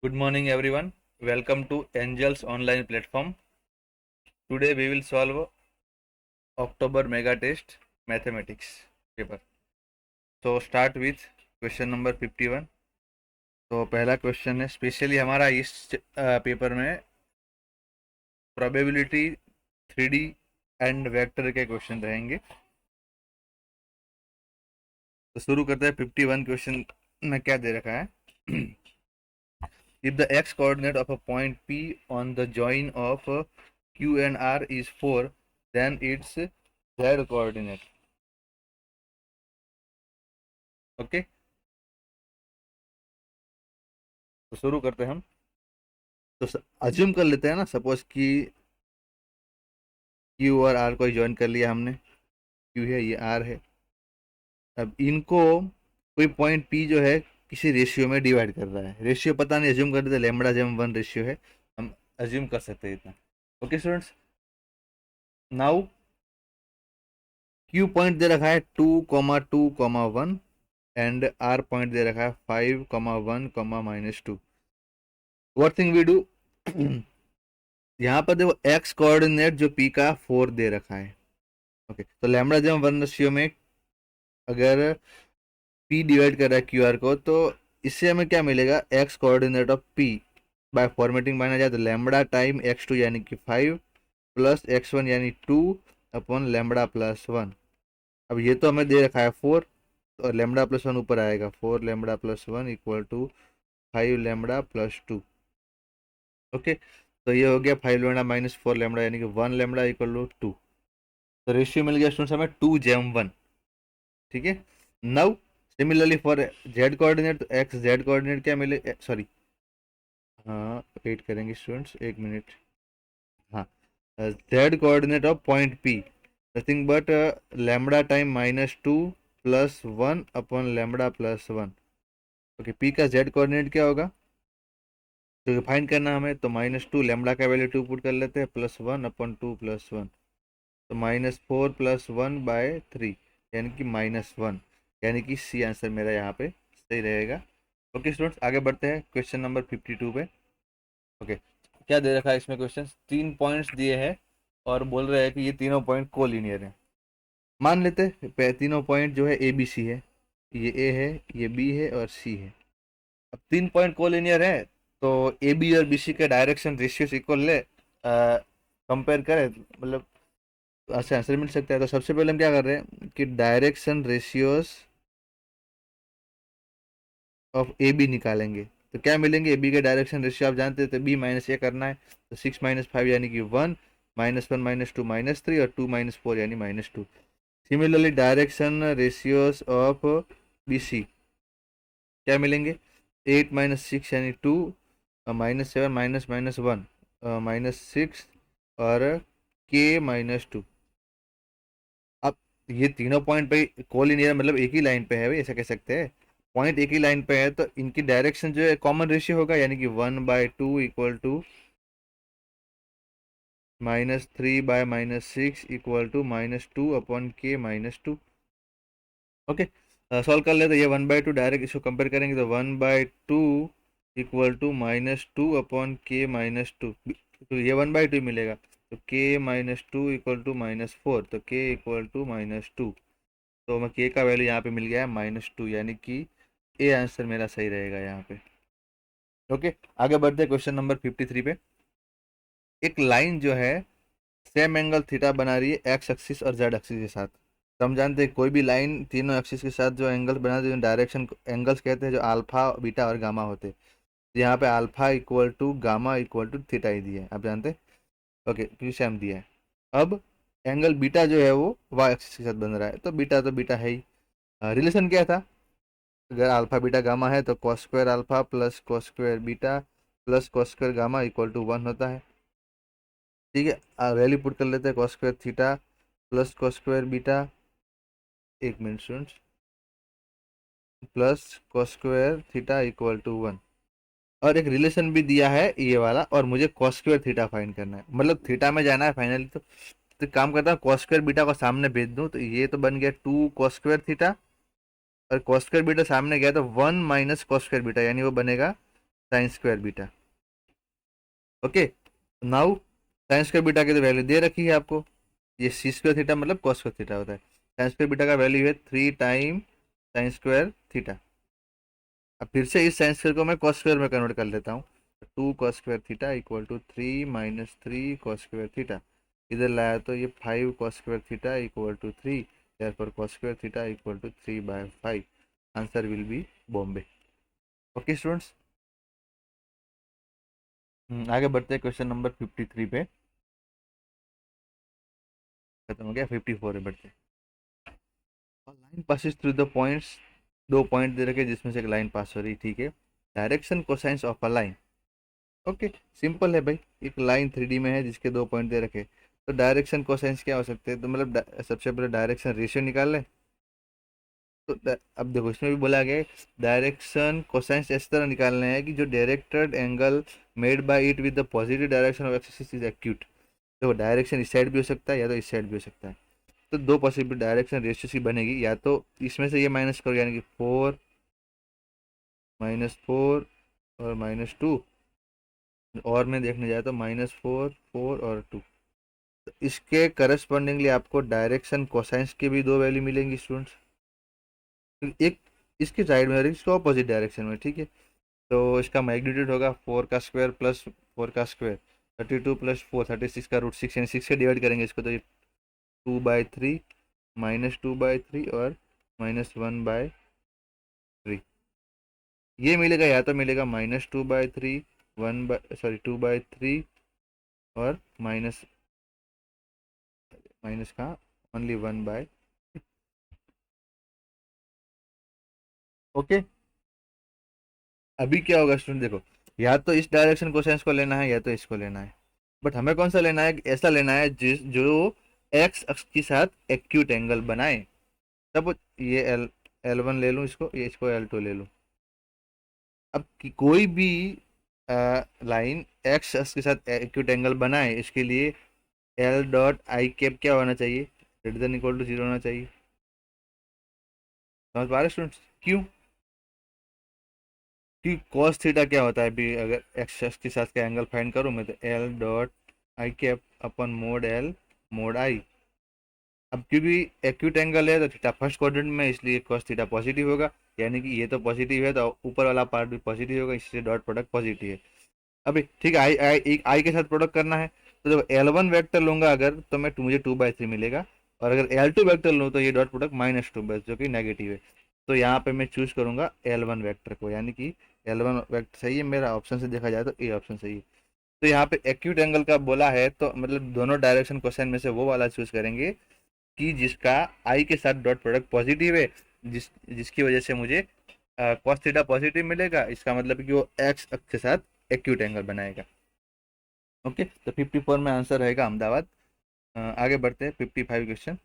Good morning, everyone. Welcome to Angels online platform. Today we will solve October mega test mathematics paper. So start with question number 51. तो पहला question है, specially हमारा इस paper में probability 3D and vector के question रहेंगे। तो शुरू करते हैं। 51 क्वेश्चन में क्या दे रखा है? If the x coordinate of a point P on the join of Q and R is 4, then its z coordinate. Okay, तो शुरू करते हैं हम। तो अज्यूम कर लेते हैं ना, सपोज कि Q और R को ज्वाइन कर लिया हमने। Q है, ये R है। अब इनको कोई पॉइंट P जो है किसी रेशियो में डिवाइड कर रहा है। रेशियो पता नहीं, अज्यूम कर देते लैम्बडा जम 1 रेशियो है, हम अज्यूम कर सकते हैं इतना। Okay students, now Q point दे रखा है 2,2,1 एंड R पॉइंट दे रखा है 5,1,-2। What thing we do? यहाँ पर देखो एक्स कोऑर्डिनेट जो P का 4 दे रखा है। ओके, तो लैम्बडा जम 1 रेशियो में अगर P डिवाइड कर रहा है QR को, तो इससे हमें क्या मिलेगा? X coordinate of P by formatting माना जाए तो लैम्बडा टाइम x2 यानी कि 5 प्लस x1 यानी 2 अपॉन लैम्बडा प्लस 1। अब ये तो हमें दे रखा है 4, तो लैम्बडा प्लस 1 ऊपर आएगा। 4 lambda plus 1 equal to 5 lambda plus 2। Okay, तो ये हो गया 5 लैम्बडा माइनस 4 लैम्बडा यानी कि 1 लैम्बडा इक्वल टू 2। तो रेशियो मिल गया स्टूडेंट्स हमें 2:1। ठीक है। Now similarly for Z coordinate, तो एक्स जेड कोऑर्डिनेट क्या मिले, सॉरी, हाँ वेट करेंगे स्टूडेंट्स, एक मिनट। हाँ, Z coordinate of point P nothing but lambda time -2 plus 1 upon lambda plus 1। Okay, P का जेड कोऑर्डिनेट क्या होगा तो फाइंड करना हमें, तो -2 लैम्बडा का वैल्यू 2 पुट कर लेते हैं, प्लस 1 अपॉन 2 प्लस 1, तो -4 प्लस 1/3 यानी कि -1, यानी कि सी आंसर मेरा यहाँ पे सही रहेगा। ओके स्टूडेंट्स, आगे बढ़ते हैं क्वेश्चन नंबर 52 पे। ओके, क्या दे रखा है इसमें क्वेश्चन? 3 पॉइंट्स दिए हैं और बोल रहे हैं कि ये तीनों पॉइंट कोलिनियर हैं। मान लेते हैं तीनों पॉइंट जो है ए बी सी है, ये ए है, ये बी है और सी है। अब 3 पॉइंट कोलिनियर है, तो ए बी और बी सी के डायरेक्शन रेशियोस इक्वल ले कंपेयर करें, मतलब ऐसे आंसर मिल सकता है। तो सबसे पहले हम क्या कर रहे हैं कि direction ratios of A B निकालेंगे। तो क्या मिलेंगे? ए बी के डायरेक्शन रेशियो आप जानते हैं, तो बी माइनस ए करना है, तो 6 - 5 यानी कि 1, -1 -2 -3 और 2 - 4 यानी -2। Similarly direction ratios of B C क्या मिलेंगे? 8 - 6 यानी 2, -7 -1 -6 और k -2। अब ये तीनों पॉइंट पे कोलिनियर, मतलब एक ही लाइन पे है भाई, ऐसा कह सकते हैं। पॉइंट एक ही लाइन पे है तो इनकी डायरेक्शन जो है कॉमन रेशियो होगा, यानी कि 1/2 equal to -3/-6 equal to -2 upon k-2। Okay, solve कर लेते, ये 1/2 डायरेक्ट इसको कंपेयर करेंगे तो 1/2 इक्वल टू -2 अपॉन k-2, तो ये 1/2 मिलेगा, तो k-2 इक्वल टू -4, तो k इक्वल टू -2। तो मैं k का वैल्यू यहाँ पे मिल गया है -2, यानी कि ए आंसर मेरा सही रहेगा यहाँ पे। ओके, आगे बढ़ते हैं क्वेश्चन नंबर 53 पे। एक लाइन जो है सेम एंगल थीटा बना रही है एक्स एक्सिस और जेड एक्सिस के साथ। तो हम जानते हैं कोई भी लाइन तीनों एक्सिस के साथ जो एंगल बना रही है, डायरेक्शन एंगल्स कहते हैं, जो अल्फा बीटा और गामा होते हैं। तो यहाँ पे alpha equal to gamma equal to theta ही दिया है, आप जानते हैं। ओके, क्योंकि सेम दिया है। अब एंगल बीटा जो है वो वाई एक्सिस के साथ बन रहा है, तो बीटा है ही। रिलेशन क्या था? अगर अल्फा बीटा गामा है तो cos square alpha plus cos square beta plus cos square gamma equal to 1 होता है। ठीक है, वैल्यू पुट कर लेते हैं, cos square theta plus cos square beta, एक minute students, plus cos square theta equal to 1। और एक रिलेशन भी दिया है ये वाला, और मुझे कॉस स्क्वायर थीटा फाइंड करना है, मतलब थीटा में जाना है फाइनली। तो काम करता हूँ, कॉस स्क्वायर बीटा को सामने भेज दूँ, तो ये तो बन गया 2 कॉस स्क्वायर थीटा, और कॉस स्क्वायर बीटा सामने गया तो 1 - कॉस स्क्वायर बीटा, यानी वो बनेगा sine square beta. Okay, now sine square beta की तो वैल्यू दे रखी है आपको, ये सी स्क्वायर थीटा मतलब कॉस स्क्वायर थीटा होता है। साइन स्क्वायर बीटा का वैल्यू है 3 टाइम साइन स्क्वायर थीटा। अब फिर से इस साइन स्क्वायर को मैं कॉस स्क्वायर में कन्वर्ट कर लेता हूँ। 2 cos square theta equal to 3 minus 3 cos square theta. इधर लाया तो ये 5 cos square theta equal to 3, therefore cos square theta equal to 3/5। Answer will be Bombay. Okay students, आगे बढ़ते हैं क्वेश्चन नंबर 53 पे। खत्म हो गया, 54 पे बढ़ते हैं। Line passes through the points, दो पॉइंट दे रखे जिसमें से एक लाइन पास हो रही, ठीक है। Direction cosines of a line, okay simple है भाई। एक लाइन 3D में है जिसके दो पॉइंट दे रखे, तो डायरेक्शन कोसाइंस क्या हो सकते हैं, तो मतलब सबसे पहले डायरेक्शन रेशियो निकाल लें। तो अब देखो इसमें भी बोला गया है डायरेक्शन कोसाइंस इस तरह निकालना है कि जो directed angle made by it with the positive direction of axis is acute. देखो डायरेक्शन इस साइड भी हो सकता है या तो इस साइड भी हो सकता है। तो दो पॉसिबल डायरेक्शन रेशियो की बनेगी, या तो इसमें से ये माइनस करो यानी कि 4 -4 और -2, और में देखने जाए तो -4 4 और 2। तो इसके करस्पॉन्डिंगली आपको डायरेक्शन कोसाइंस की भी दो वैल्यू मिलेंगी स्टूडेंट्स, एक इसके साइड में और इसके ऑपोजिट डायरेक्शन में, ठीक है। तो इसका मैग्नीट्यूड होगा 4 का स्क्वायर प्लस 4 का स्क्वायर, 32 प्लस 4 36 का रूट 6, यानी 6 से डिवाइड करेंगे इसको तो ये 2/3 -2/3 और -1/3। ये मिलेगा, या तो मिलेगा -2/3 2/3 और माइनस माइनस का ओनली 1/। ओके, अभी क्या होगा स्टूडेंट, देखो या तो इस डायरेक्शन कोसाइंस को लेना है या तो इसको लेना है, बट हमें कौन सा लेना है, ऐसा लेना है जिस जो एक्स अक्ष के साथ एक्यूट एंगल बनाए। तब ये L1 ले लूँ, इसको ये इसको L2 ले लूँ। अब कोई भी लाइन एक्स अक्ष के साथ एक्यूट एंगल बनाए, इसके लिए एल डॉट आई कैप क्या होना चाहिए, ग्रेटर देन इक्वल टू 0 होना चाहिए। समझ पा रहे स्टूडेंट्स क्यों, कि cos थीटा क्या होता है भी, अगर एक्स एक्स के साथ का एंगल फाइंड करूँ मैं तो L dot I cap upon mode L mode I. अब क्योंकि एक्यूट एंगल है तो थीटा फर्स्ट क्वाड्रेंट में, इसलिए cos थीटा पॉजिटिव होगा, यानी कि ये तो पॉजिटिव है तो ऊपर वाला पार्ट भी पॉजिटिव होगा, इसलिए डॉट प्रोडक्ट पॉजिटिव है। अभी ठीक है, आई आई एक आई के साथ प्रोडक्ट करना है, तो जब L1 वेक्टर लूंगा अगर तो मैं मुझे 2/3 मिलेगा, और अगर L2 वेक्टर लूँ तो ये डॉट प्रोडक्ट -2/3 जो कि नेगेटिव है। तो यहाँ पे मैं चूज करूंगा L1 वेक्टर को, यानी कि L1 वेक्टर सही है मेरा, ऑप्शन से देखा जाए तो ए ऑप्शन सही है। तो यहाँ पे एक्यूट एंगल का बोला है तो मतलब दोनों डायरेक्शन क्वेश्चन में से वो वाला चूज करेंगे कि जिसका आई के साथ डॉट प्रोडक्ट पॉजिटिव है, जिसकी वजह से मुझे cos थीटा पॉजिटिव मिलेगा, इसका मतलब कि वो एक्स अक्ष के साथ एक्यूट एंगल बनाएगा। ओके, तो 54 में आंसर रहेगा अहमदाबाद। आगे बढ़ते हैं 55 question.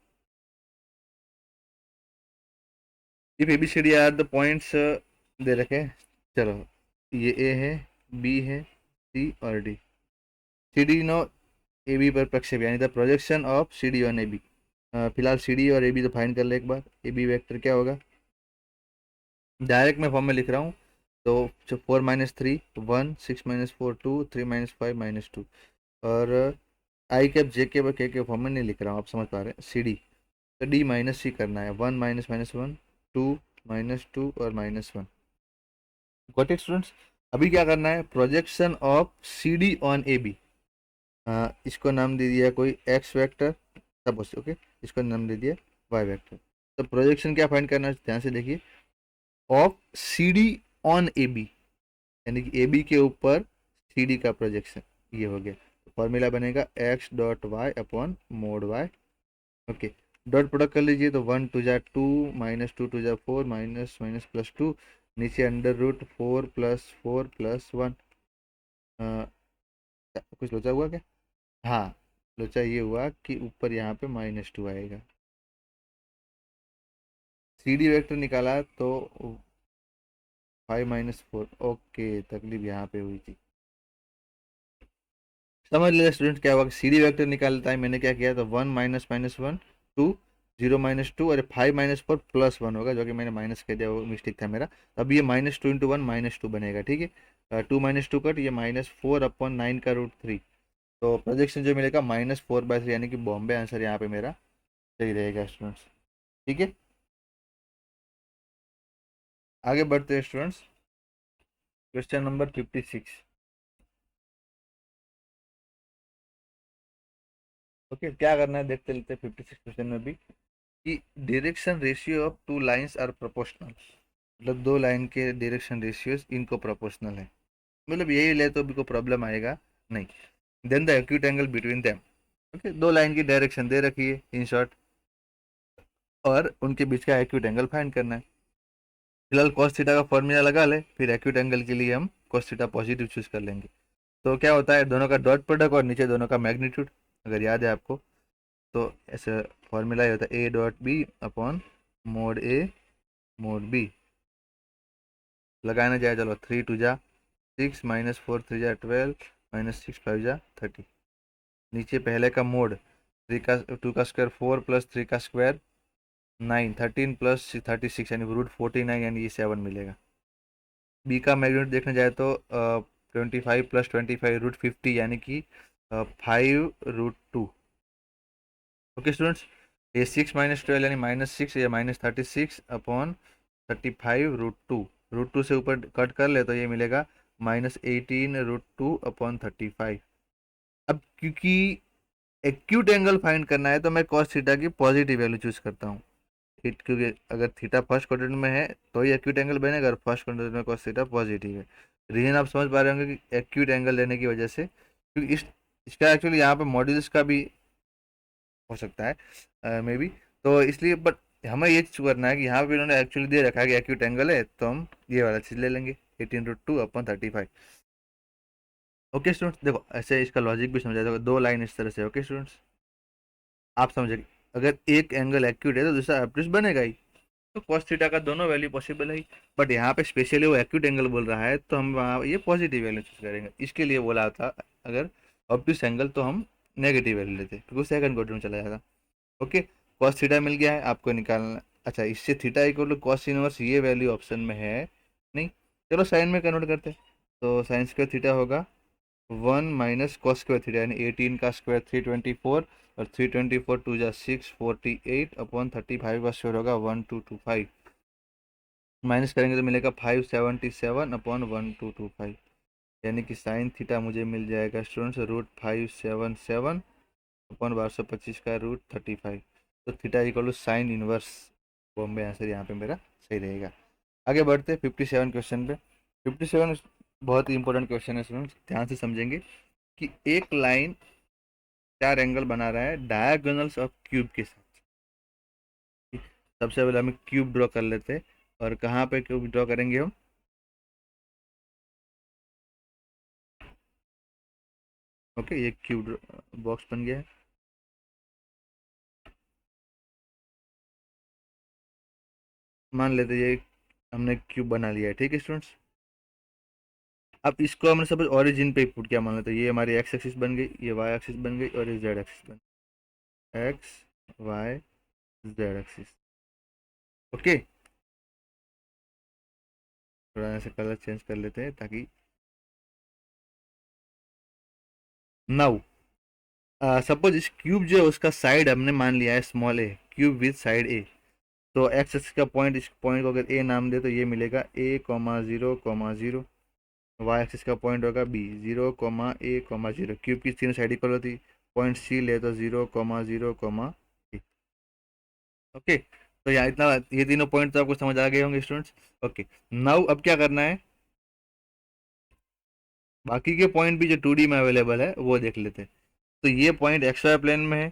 If A B C D are the points दे रखे, चलो ये ए है, बी है, सी और डी। सी डी नो ए बी पर प्रक्षेप, यानी the projection of C D on A B. फिलहाल सी डी और ए बी तो फाइंड कर ले एक बार। ए बी वेक्टर क्या होगा, डायरेक्ट मैं फॉर्म में लिख रहा हूँ, तो 4 - 3 1 6 - 4 2 3 - 5 -2, और आई कैप जे के के फॉर्म में नहीं लिख रहा हूँ, आप समझ पा रहे हैं। सी डी तो डी माइनस सी करना है, 1 -1 2 -2 और -1। Got it students. अभी क्या करना है, projection of C D on A B, इसको नाम दे दिया कोई एक्स वेक्टर सपोज, ओके, इसको नाम दे दिया वाई वेक्टर। तो प्रोजेक्शन क्या फाइंड करना है, ध्यान से देखिए, of C D on A B, यानी कि ए बी के ऊपर सी डी का प्रोजेक्शन, ये हो गया। तो फॉर्मूला बनेगा X dot Y upon mod Y. Okay, dot product कर लीजिए, तो 1 2 जा 2 -2 2 जा 4 माइनस माइनस प्लस 2, नीचे √4 + 4 + 1। कुछ लोचा हुआ क्या, हाँ लोचा ये हुआ कि ऊपर यहाँ पे -2 आएगा। सी डी वेक्टर निकाला तो 5 - 4, ओके तकलीफ यहाँ पे हुई थी। समझ लीजिए स्टूडेंट क्या हुआ, सी डी वेक्टर निकालता है, मैंने क्या किया, तो 1 -1 2 0 -2 और 5 - 4 +1 होगा, जो कि मैंने माइनस कर दिया, वो मिस्टेक था मेरा। अब ये -2 × 1 -2 बनेगा, ठीक है। 2 माइनस 2 कट, ये -4/9 का √3। तो प्रोजेक्शन जो मिलेगा -4/3, यानी कि बॉम्बे आंसर यहाँ पे मेरा सही रहेगा स्टूडेंट्स। ठीक है, आगे बढ़ते हैं स्टूडेंट्स। Question number 56। ओके, क्या करना है देखते लेते 56 क्वेश्चन में भी, कि direction ratio of two lines are proportional. मतलब दो लाइन के डायरेक्शन रेशियोज इनको प्रोपोर्शनल है, मतलब यही ले तो भी कोई प्रॉब्लम आएगा नहीं। Then the acute angle between them. Okay, दो लाइन की डायरेक्शन दे रखी है इन शॉर्ट, और उनके बीच का एक्यूट एंगल फाइंड करना है। फिलहाल cos थीटा का फॉर्मूला लगा ले, फिर एक्यूट एंगल के लिए हम cos थीटा पॉजिटिव चूज कर लेंगे। तो क्या होता है, दोनों का डॉट प्रोडक्ट और नीचे दोनों का मैग्नीट्यूड, अगर याद है आपको, तो ऐसे फॉर्मूला ये होता है A.B/mod A/mod B। लगाना जाए, चलो 3 2 जा 6, -4 3 जा 12, -6 5 जा 30। नीचे पहले का मोड, 2 का स्क्वायर 4 + 3 का स्क्वायर 9, 13 + 36 यानी √49, यानी ये 7 मिलेगा। बी का मैग्नीट्यूड देखने जाए तो 25 + 25 √50, यानी कि 5√2। ओके स्टूडेंट्स, ये 6 - 12 यानी -6 या -36/35 √2। √2 से ऊपर कट कर ले तो ये मिलेगा -18 √2/35। अब क्योंकि एक्यूट एंगल फाइंड करना है तो मैं cos थीटा की पॉजिटिव वैल्यू चूज करता हूँ। क्योंकि अगर थीटा फर्स्ट क्वाड्रेंट में है तो ही एक्यूट एंगल बनेगा, अगर फर्स्ट क्वाड्रेंट में cos थीटा पॉजिटिव है। रीजन आप समझ पा रहे होंगे कि एक्यूट एंगल लेने की वजह से, क्योंकि इसका एक्चुअली यहाँ पे मॉड्यूलस का भी हो सकता है मे बी, तो इसलिए बट हमें ये चीज करना है कि यहाँ पे इन्होंने एक्चुअली दे रखा है कि एक्यूट एंगल है, तो हम ये वाला चीज ले लेंगे 18√2/35। ओके स्टूडेंट्स, देखो ऐसे इसका लॉजिक भी समझा जाएगा, दो लाइन इस तरह से। ओके स्टूडेंट्स, आप समझे, अगर एक एंगल एक्यूट है तो दूसरा ऑब्टयूज बनेगा ही, तो cos थीटा का दोनों वैल्यू पॉसिबल है ही। बट यहाँ पे स्पेशली वो एक्यूट एंगल बोल रहा है, तो हम वहाँ ये पॉजिटिव वैल्यू चूज करेंगे, इसके लिए बोला था। अगर ऑब्टयूज एंगल तो हम नेगेटिव वैल्यू लेते, क्योंकि सेकंड क्वाड्रेंट में चला जाता। ओके, cos थीटा मिल गया है आपको निकालना। अच्छा, इससे theta equal to cos inverse, ये वैल्यू ऑप्शन में है नहीं, चलो साइन में कन्वर्ट करते हैं। तो साइन स्क्वायर थीटा होगा 1 - cos स्क्वायर थीटा, यानी 18 का स्क्वायर 324, और 324 2 जा 6 48/35 का स्क्वायर होगा 1225। माइनस करेंगे तो मिलेगा 577/1225, यानी कि साइन थीटा मुझे मिल जाएगा स्टूडेंट्स √577/1225 का √35। तो theta equal to sine inverse, Bombay answer यहाँ पे मेरा सही रहेगा। आगे बढ़ते 57 क्वेश्चन पे। 57 बहुत ही इंपॉर्टेंट क्वेश्चन है स्टूडेंट्स, ध्यान से समझेंगे कि एक लाइन चार एंगल बना रहा है डायगोनल्स ऑफ क्यूब के साथ। सबसे पहले हमें क्यूब ड्रॉ कर लेते हैं, और कहाँ पे क्यूब ड्रॉ करेंगे हम, ओके, ये क्यूब बॉक्स बन गया है। मान लेते हैं ये हमने क्यूब बना लिया है, ठीक है स्टूडेंट्स। अब इसको हमने सपोज ओरिजिन पे पुट किया, मान लेते हैं ये हमारी एक्स एक्सिस बन गई, ये वाई एक्सिस बन गई, और ये जेड एक्सिस बन गई, X Y Z axis. Okay, थोड़ा ऐसे कलर चेंज कर लेते हैं ताकि नाउ सपोज इस क्यूब जो है उसका साइड हमने मान लिया है small a, cube with side a. तो एक्स एक्सिस का पॉइंट, इस पॉइंट को अगर ए नाम दे तो ये मिलेगा A,0,0 वाई एक्सिस का पॉइंट होगा बी 0,A,0। क्यूब की तीनों साइड इक्वल होती, पॉइंट सी ले तो 0,0,A। ओके, तो यहाँ इतना, ये तीनों पॉइंट तो आपको समझ आ गए होंगे स्टूडेंट्स। ओके, नाउ अब क्या करना है, बाकी के पॉइंट भी जो 2D में अवेलेबल है वो देख लेते हैं। तो ये पॉइंट एक्स वाई प्लेन में है,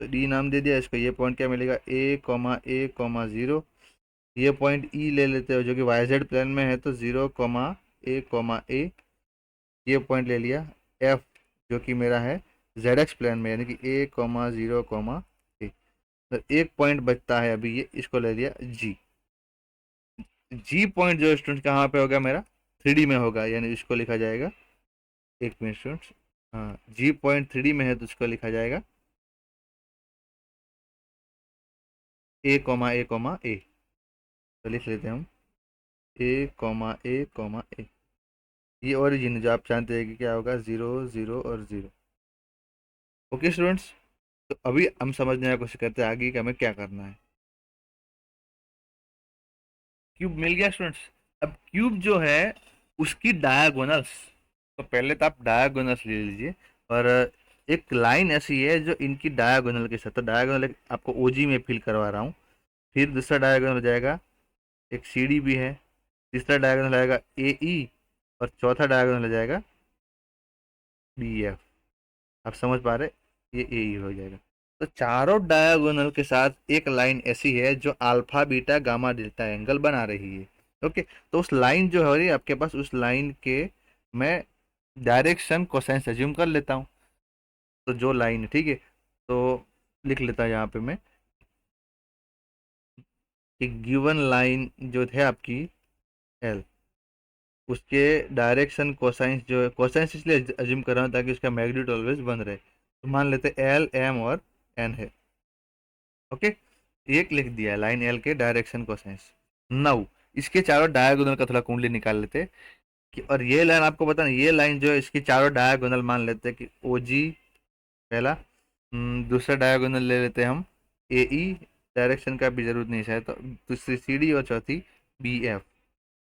तो डी नाम दे दिया इसको, ये पॉइंट क्या मिलेगा A,A,0। ये पॉइंट ई ले लेते हो जो कि वाई जेड प्लेन में है, तो 0,A,A। ये पॉइंट ले लिया एफ, जो कि मेरा है जेड एक्स प्लेन में, यानी कि A,0,A। तो एक पॉइंट बचता है अभी, ये इसको ले लिया जी। जी पॉइंट जो स्टूडेंट कहाँ पे होगा मेरा, 3D में होगा, यानी इसको लिखा जाएगा, एक मिनट स्टूडेंट्स, हाँ जी पॉइंट 3D में है तो इसको लिखा जाएगा A,A,A। तो लिख लेते हैं हम A,A,A। ये ओरिजिन है जो आप जानते हैं कि क्या होगा, 0 0 और 0। ओके स्टूडेंट्स, तो अभी हम समझने की कोशिश करते हैं आगे कि हमें क्या करना है। क्यूब मिल गया स्टूडेंट्स। अब क्यूब जो है उसकी डायगोनल्स, तो पहले तो आप डायगोनल्स ले लीजिए। और एक लाइन ऐसी है जो इनकी डायगोनल के साथ, तो डायगोनल आपको ओजी में फिल करवा रहा हूँ। फिर दूसरा डायगोनल हो जाएगा, एक सी डी भी है। तीसरा डायगोनल आएगा ए ई, और चौथा डायगोनल हो जाएगा बी एफ। आप समझ पा रहे, ये ए ई हो जाएगा। तो चारों डायगोनल के साथ एक लाइन ऐसी है जो alpha beta gamma delta angle बना रही है। ओके, तो उस लाइन जो है आपके पास, उस लाइन के मैं डायरेक्शन कोसाइन अज्यूम कर लेता हूँ। तो जो लाइन है, ठीक है, तो लिख लेता हूँ यहाँ पे मैं कि गिवन लाइन जो है आपकी एल, उसके डायरेक्शन कोसाइंस जो है, कोसाइंस इसलिए अज्यूम कर रहा हूँ ताकि उसका मैग्नीट्यूड ऑलवेज बन रहे। तो मान लेते एल एम और एन है। ओके, एक लिख दिया है लाइन एल के डायरेक्शन कोसाइंस। नाउ इसके चारों डायगोनल का थोड़ा कुंडली निकाल लेते हैं कि, और ये लाइन आपको पता नहीं, ये लाइन जो है इसकी चारों डायगोनल मान लेते हैं कि ओ जी पहला, दूसरा डायगोनल ले लेते हैं हम ए ई, डायरेक्शन का भी जरूरत नहीं है, तो दूसरी सी डी, और चौथी बी एफ।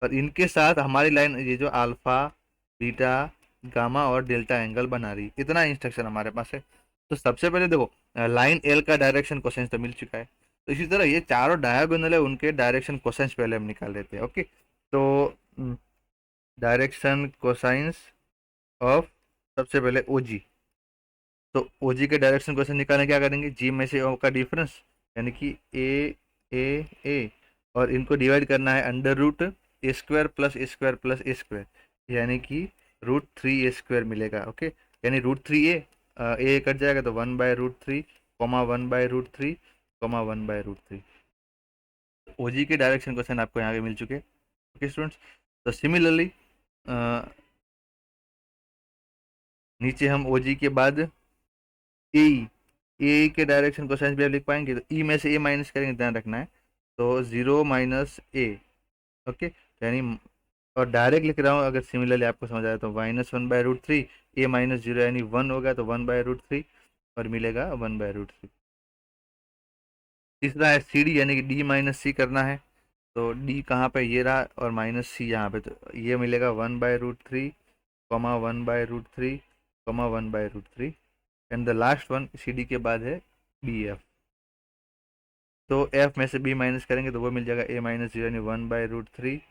और इनके साथ हमारी लाइन ये जो अल्फा बीटा गामा और डेल्टा एंगल बना रही, इतना इंस्ट्रक्शन हमारे पास है। तो सबसे पहले देखो, लाइन एल का डायरेक्शन कोसाइंस तो मिल चुका है। तो इसी तरह ये चारों डायगोनल है, उनके डायरेक्शन कोसाइंस पहले हम निकाल लेते हैं। ओके, तो डायरेक्शन कोसाइंस ऑफ, सबसे पहले ओ जी। तो ओ जी के डायरेक्शन क्वेश्चन निकालने क्या करेंगे, जी में से ओ का डिफरेंस, यानी कि ए और इनको डिवाइड करना है अंडर रूट ए स्क्वायर प्लस ए स्क्वायर प्लस ए स्क्वायर, यानी कि √3 a² मिलेगा। ओके, यानी √3 ए कट जाएगा तो 1/√3, कॉमा 1/√3, कॉमा 1/√3। ओ जी के डायरेक्शन क्वेश्चन आपको यहाँ पे मिल चुके। ओके स्टूडेंट्स, तो सिमिलरली नीचे हम ओ जी के बाद ए, ए के डायरेक्शन को साइंस भी आप लिख पाएंगे, तो ई में से ए माइनस करेंगे, ध्यान रखना है। तो 0 - a। ओके, यानी, और डायरेक्ट लिख रहा हूँ, अगर सिमिलरली आपको समझ आया तो -1/√3, a-0 यानी 1 होगा तो 1/√3, और मिलेगा 1/√3। तीसरा है सी डी, यानी कि d - c करना है। तो डी कहाँ पे, ये रहा, और -c यहाँ पे, तो ये मिलेगा 1/√3, comma 1/√3, comma 1/√3। And the last one C D के बाद है बी एफ। तो एफ में से बी माइनस करेंगे तो वो मिल जाएगा a-0 यानी 1/√3,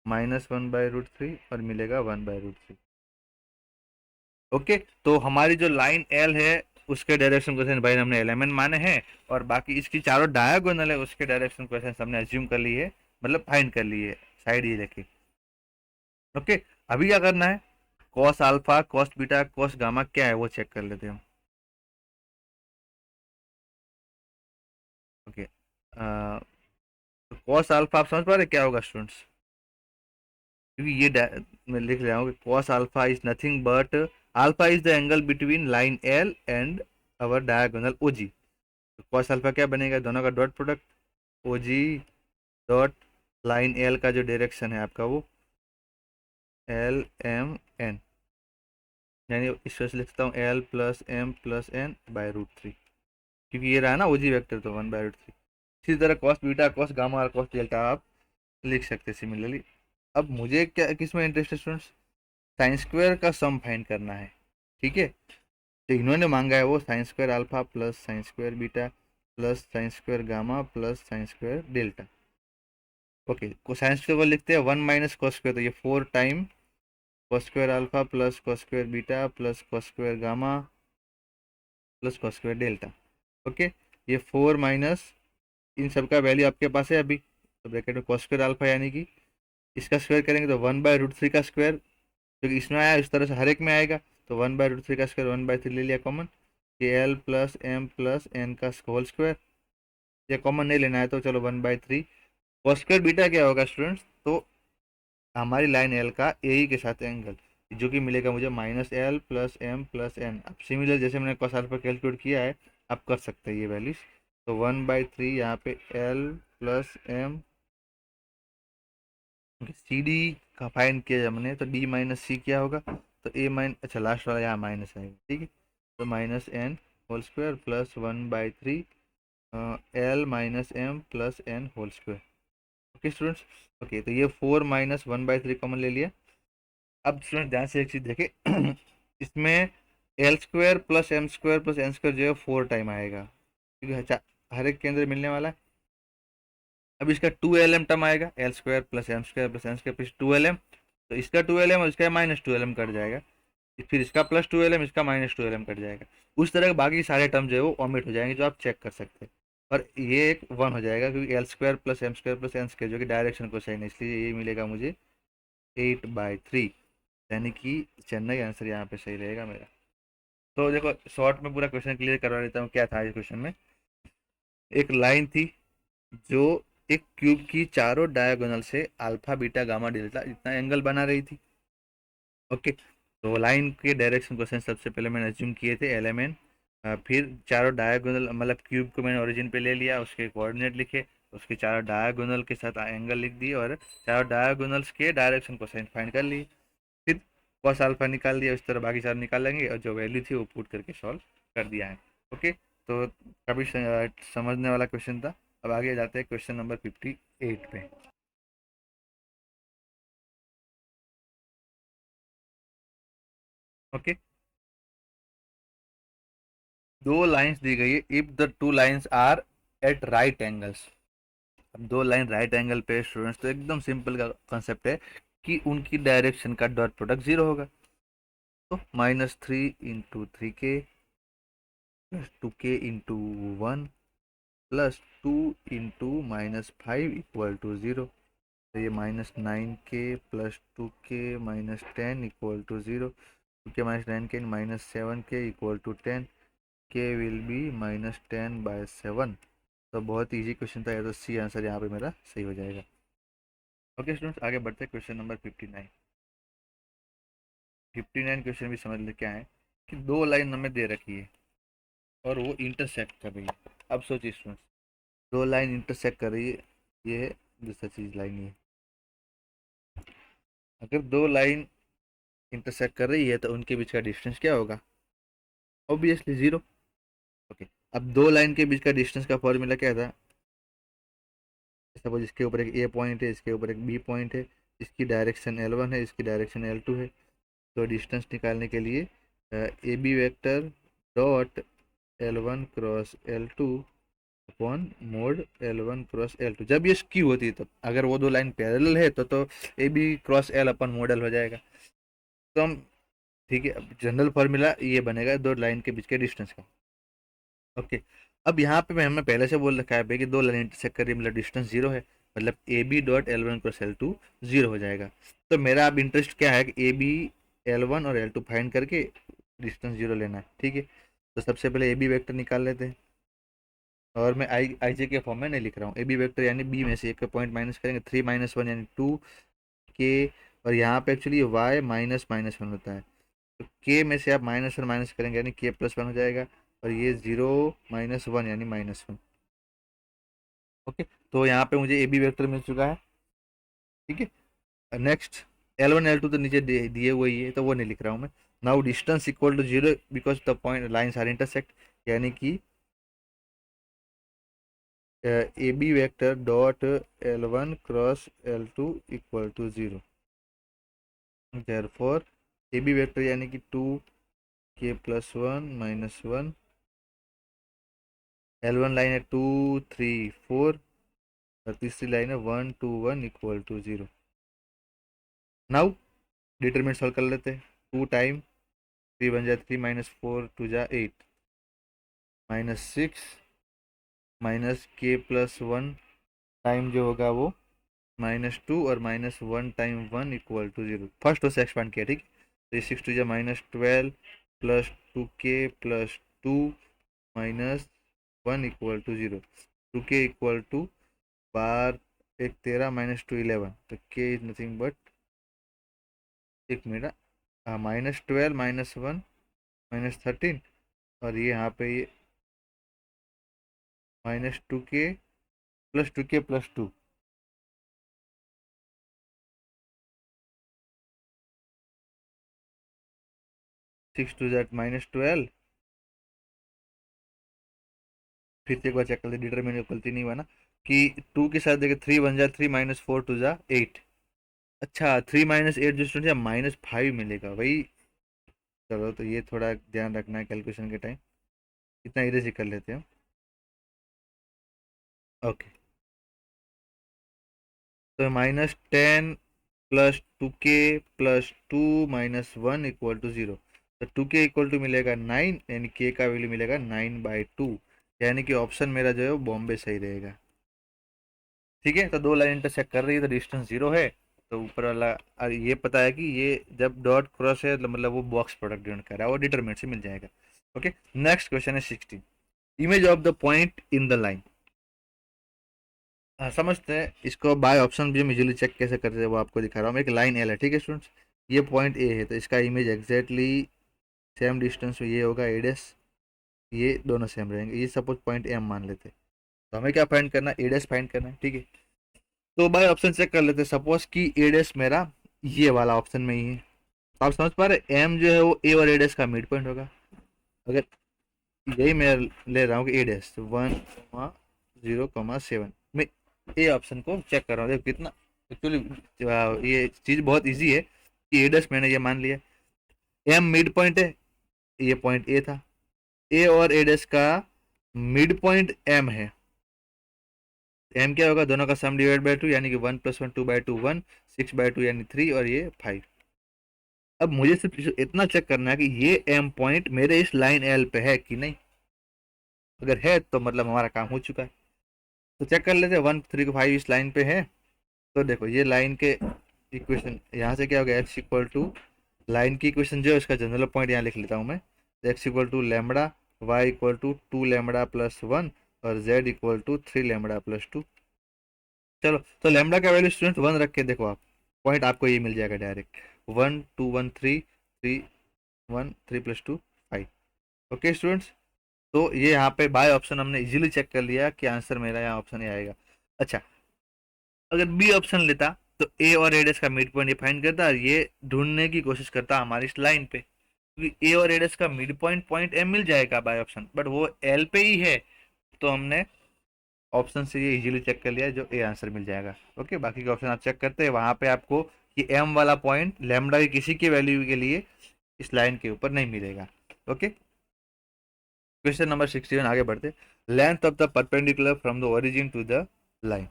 -1/√3, और मिलेगा 1/√3। ओके, तो हमारी जो लाइन एल है उसके डायरेक्शन क्वेश्चन भाई हमने एलिमेंट माने हैं, और बाकी इसकी चारों डायगोनल है उसके डायरेक्शन क्वेश्चन हमने अज्यूम कर ली है, मतलब फाइंड कर ली है साइड ये लेके। ओके, अभी क्या करना है, cos alpha cos beta cos gamma क्या है वो चेक कर लेते हैं हम। ओके, तो कॉस अल्फा आप समझ पा रहे क्या होगा स्टूडेंट्स, क्योंकि ये मैं लिख रहा हूँ कि cos alpha is nothing but, alpha is the angle between line L and our diagonal O G. तो cos अल्फा क्या बनेगा, दोनों का dot product, O G dot line L का जो डायरेक्शन है आपका वो LMN, यानी इस वजह से लिखता हूँ L+M+N/√3, क्योंकि ये रहा ना ओ जी वैक्टर, तो 1/√3। इसी तरह कॉस बीटा कॉस गामा और कॉस डेल्टा आप लिख सकते हैं सिमिलरली। अब मुझे क्या किस में इंटरेस्ट है स्टूडेंट्स, साइन स्क्वायर का सम फाइंड करना है। ठीक है, तो इन्होंने मांगा है वो sine square alpha plus sine square beta plus sine square gamma plus sine square delta. Okay, को साइन स्क्वायर को लिखते हैं 1 - cos स्क्वायर, तो ये 4 time cos square alpha plus cos square beta plus cos square gamma plus cos square delta. Okay, ये 4 minus, इन सब का value आपके पास है अभी, तो ब्रैकेट में cos स्क्वायर अल्फा, यानी कि इसका स्क्वायर करेंगे तो 1/√3 का स्क्वायर, क्योंकि इसमें आया इस तरह से हर एक में आएगा, तो 1/√3 का स्क्वायर 1/3 ले लिया कॉमन, कि L+M+N का होल स्क्वायर, या कॉमन नहीं लेना है तो चलो 1/3। cos स्क्वायर बीटा क्या होगा स्टूडेंट्स, तो हमारी लाइन एल का ए के साथ एंगल, जो कि मिलेगा मुझे -L+M+N। अब सिमिलर जैसे मैंने cos अल्फा कैलकुलेट किया है, आप कर सकते हैं ये वैल्यूज। तो 1/3 यहाँ पे L+M सी डी का फाइंड किया हमने, तो डी माइनस सी क्या होगा, तो ए माइन, अच्छा लास्ट वाला यहाँ माइनस आएगा, ठीक है। तो minus N whole square plus 1/3 L minus M plus N whole square. Okay students, okay तो ये 4 माइनस 1/3 कॉमन ले लिया। अब स्टूडेंट ध्यान से एक चीज़ देखें इसमें L square plus M square plus N square जो है 4 टाइम आएगा, क्योंकि हर एक के अंदर मिलने वाला है। अब इसका 2lm टर्म आएगा, L square plus M square plus N square plus 2lm, तो इसका 2lm और इसका -2lm कट जाएगा, फिर इसका +2lm इसका -2lm कट जाएगा। उस तरह के बाकी सारे टर्म जो है वो ओमिट हो जाएंगे, जो आप चेक कर सकते हैं। और ये एक 1 हो जाएगा, क्योंकि L square plus M square plus N square जो कि डायरेक्शन को सही है, इसलिए ये मिलेगा मुझे 8/3, यानी कि चेन्नई आंसर यहाँ पे सही रहेगा मेरा। तो देखो शॉर्ट में पूरा क्वेश्चन क्लियर करवा देता हूँ, क्या था इस क्वेश्चन में। एक लाइन थी जो एक क्यूब की चारों डायगोनल से अल्फा बीटा गामा डेल्टा इतना एंगल बना रही थी। ओके, तो लाइन के डायरेक्शन क्वेश्चन सबसे पहले मैंने अज्यूम किए थे एलिमेंट, फिर चारों डायगोनल मतलब क्यूब को मैंने ओरिजिन पे ले लिया, उसके कोऑर्डिनेट लिखे, उसके चारों डायगोनल के साथ एंगल लिख दिए और चारों डायगोनल्स के डायरेक्शन क्वेश्चन फाइंड कर लिए। फिर कॉस अल्फा निकाल दिया, उस तरह बाकी सारे निकाल लेंगे और जो वैल्यू थी वो पुट करके सॉल्व कर दिया है। ओके, तो काफ़ी समझने वाला क्वेश्चन था। अब आगे जाते हैं क्वेश्चन नंबर 58 पे। ओके, दो लाइंस दी गई है, if the two lines are at right angles. अब दो लाइन राइट एंगल पे स्टूडेंट्स, तो एकदम सिंपल का कॉन्सेप्ट है कि उनकी डायरेक्शन का डॉट प्रोडक्ट जीरो होगा। तो -3 × 3k प्लस 2k × 1 प्लस 2 × -5 = 0। तो ये -9k plus 2k -10 = 0। 2k -9k -7k = 10। k will be -10/7। तो बहुत इजी क्वेश्चन था, या तो सी आंसर यहाँ पे मेरा सही हो जाएगा। ओके स्टूडेंट्स, आगे बढ़ते हैं क्वेश्चन नंबर 59। 59 क्वेश्चन भी समझ ले क्या है, कि दो लाइन हमें दे रखी है और वो इंटरसेक्ट कर रही है। अब सोचिए स्टूडेंट्स, दो लाइन इंटरसेक्ट कर रही है, ये है दूसरा चीज लाइन ये। अगर दो लाइन इंटरसेक्ट कर रही है तो उनके बीच का डिस्टेंस क्या होगा, ऑब्वियसली जीरो। ओके, अब दो लाइन के बीच का डिस्टेंस का फॉर्मूला क्या था, सपोज इसके ऊपर एक ए पॉइंट है, इसके ऊपर एक बी पॉइंट है, इसकी डायरेक्शन L1 है, इसकी डायरेक्शन L2 है। तो डिस्टेंस निकालने के लिए A B vector dot L1 cross L2 upon mod L1 cross L2, जब ये स्क्यू होती है तब, अगर वो दो लाइन पैरेलल है तो A B cross L upon model हो जाएगा। तो हम, ठीक है, अब जनरल फार्मूला ये बनेगा दो लाइन के बीच के डिस्टेंस का। ओके, अब यहाँ पे मैं हमें पहले से बोल रखा है भाई कि दो लाइन इंटरसेक्ट कर रही है, मतलब डिस्टेंस जीरो है, मतलब A B dot L1 cross L2 zero हो जाएगा। तो मेरा अब इंटरेस्ट क्या है कि ए बी L1 और L2 फाइंड करके डिस्टेंस जीरो लेना है, ठीक है। तो सबसे पहले ए बी वैक्टर निकाल लेते हैं, और मैं आई जे के फॉर्म में नहीं लिख रहा हूँ। ए बी वैक्टर यानी बी में से एक पॉइंट माइनस करेंगे, 3 - 1 यानी 2k, और यहाँ पे एक्चुअली वाई -1 होता है, तो के में से आप -1 करेंगे यानी k+1 हो जाएगा, और ये 0 - 1 यानी -1। ओके, तो यहाँ पे मुझे ए बी वेक्टर मिल चुका है, ठीक है। नेक्स्ट L1 L2 तो नीचे दिए हुए ही है, तो वो नहीं लिख रहा हूँ मैं। Now distance equal to zero because the point lines are intersect, यानी कि A B vector dot L1 cross L2 equal to zero. Therefore A B vector यानी कि 2k+1 -1, L1 लाइन है 2 3 4, और तीसरी लाइन है 1 2 1 equal to zero. Now determinant solve कर लेते हैं। 2 टाइम 3 बन जाए 3 -4 2 जा 8, -6 -k+1 टाइम जो होगा वो -2, और -1 time 1 equal to zero. First से एक्सपांड किया, ठीक। तो ये 6 2 जा -12 plus 2k+2 -1 equal to zero. 2k equal to बार एक 13 -2 11, तो k इज नथिंग बट, एक मिनट, -12 -1 -13, और ये यहाँ पे ये -2k +2k +2, 6 2 z -12। फिर से एक बार चेक कर ले, डिटरमिनेंट गलती नहीं हुआ ना, कि 2 के साथ देखिए 3 1 जा 3 -4 2 जा 8। अच्छा 3 - 8 जो स्टूडेंट है -5 मिलेगा भाई। चलो तो ये थोड़ा ध्यान रखना है कैलकुलेशन के टाइम, इतना इधर से कर लेते हैं। ओके, तो -10 + 2k + 2 - 1 = 0। तो 2k इक्वल टू मिलेगा 9, यानी k का वैल्यू मिलेगा 9/2, यानी कि ऑप्शन मेरा जो है वो बॉम्बे सही रहेगा। ठीक है, तो दो लाइन इंटरसेक्ट कर रही है तो डिस्टेंस 0 है। तो ऊपर वाला ये पता है कि ये जब डॉट क्रॉस है तो मतलब वो बॉक्स प्रोडक्ट डिनोट कर रहा है, वो डिटरमिनेंट से मिल जाएगा। ओके, नेक्स्ट क्वेश्चन है 16। Image of the point in the line. समझते हैं इसको, बाय ऑप्शन भी हम इजीली चेक कैसे करते हैं वो आपको दिखा रहा हूँ। एक लाइन एल है, ठीक है स्टूडेंट्स, ये पॉइंट ए है, तो इसका इमेज एग्जैक्टली सेम डिस्टेंस में ये होगा ए डैश, ये दोनों सेम रहेंगे। ये सपोज पॉइंट एम मान लेते हैं, तो हमें क्या फाइंड करना है, ए डैश फाइंड करना है। ठीक है, तो बाय ऑप्शन चेक कर लेते हैं। सपोज कि ए डैश मेरा ये वाला ऑप्शन में ही है, तो आप समझ पा रहे एम जो है वो ए और ए डैश का मिड पॉइंट होगा। अगर यही मैं ले रहा हूँ कि ए डैश 1 0 7 मैं ए ऑप्शन को चेक कर रहा हूँ, देखो कितना एक्चुअली ये चीज़ बहुत इजी है कि ए डैश मैंने ये मान लिया, एम मिड पॉइंट है, ये पॉइंट ए था, ए और ए डैश का मिड पॉइंट एम है। एम क्या होगा, दोनों का सम डिवाइड बाय 2, यानी कि 1 + 1 2/2 1, 6/2 यानी 3, और ये 5। अब मुझे सिर्फ इतना चेक करना है कि ये एम पॉइंट मेरे इस लाइन एल पे है कि नहीं। अगर है तो मतलब हमारा काम हो चुका है। तो चेक कर लेते हैं, 1 3 5 इस लाइन पे है। तो देखो ये लाइन के इक्वेशन यहाँ से क्या हो गया, एक्स इक्वल टू, लाइन की इक्वेशन जो है उसका जनरल पॉइंट यहाँ लिख लेता हूँ मैं, x equal to lambda, y equal to 2λ+1, और जेड इक्वल टू 3λ+2। चलो, तो लैम्बडा का वैल्यू स्टूडेंट 1 रख के देखो आप, पॉइंट आपको ये मिल जाएगा डायरेक्ट, 1 2 1 3 3 1 3 + 2 5। ओके स्टूडेंट्स, तो ये यहाँ पे बाय ऑप्शन हमने इजीली चेक कर लिया कि आंसर मेरा यहाँ ऑप्शन ही आएगा। अच्छा, अगर बी ऑप्शन लेता तो ए और एडेस का मिड पॉइंट ये फाइंड करता और ये ढूंढने की कोशिश करता हमारी इस लाइन पे, क्योंकि ए और एडेस का मिड पॉइंट पॉइंट एम मिल जाएगा बाय ऑप्शन, बट वो एल पे ही है। तो हमने ऑप्शन से ये इजीली चेक कर लिया, जो ए आंसर मिल जाएगा। ओके, बाकी के ऑप्शन आप चेक करते हैं, वहां पे आपको ये एम वाला पॉइंट लैम्बडा की किसी की वैल्यू के लिए इस लाइन के ऊपर नहीं मिलेगा। ओके, क्वेश्चन नंबर 61 आगे बढ़ते। Length of the perpendicular from the origin to the line.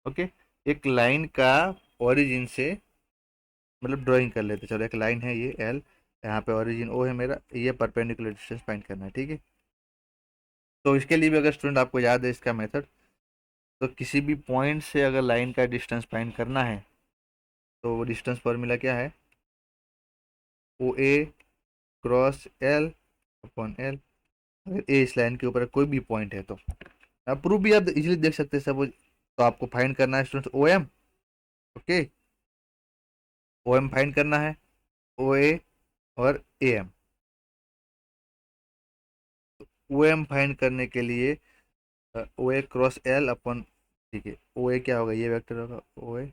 Okay, एक लाइन का ओरिजिन से मतलब ड्राइंग कर लेते, चलो एक लाइन है ये एल, यहाँ पे ओरिजिन ओ है मेरा, ये परपेंडिकुलर डिस्टेंस फाइंड करना है। ठीक है, तो इसके लिए भी अगर स्टूडेंट आपको याद है इसका मेथड, तो किसी भी पॉइंट से अगर लाइन का डिस्टेंस फाइंड करना है तो वो डिस्टेंस फॉर्मूला क्या है, O A cross L upon L. अगर ए इस लाइन के ऊपर कोई भी पॉइंट है तो आप प्रूफ भी आप इजीली देख सकते हैं सब। तो आपको फाइंड करना है students O M. Okay, O M find करना है, ओ ए और A M. O M find करने के लिए O A cross L upon, ठीक है, ओ ए क्या होगा, ये वेक्टर होगा ओ ए,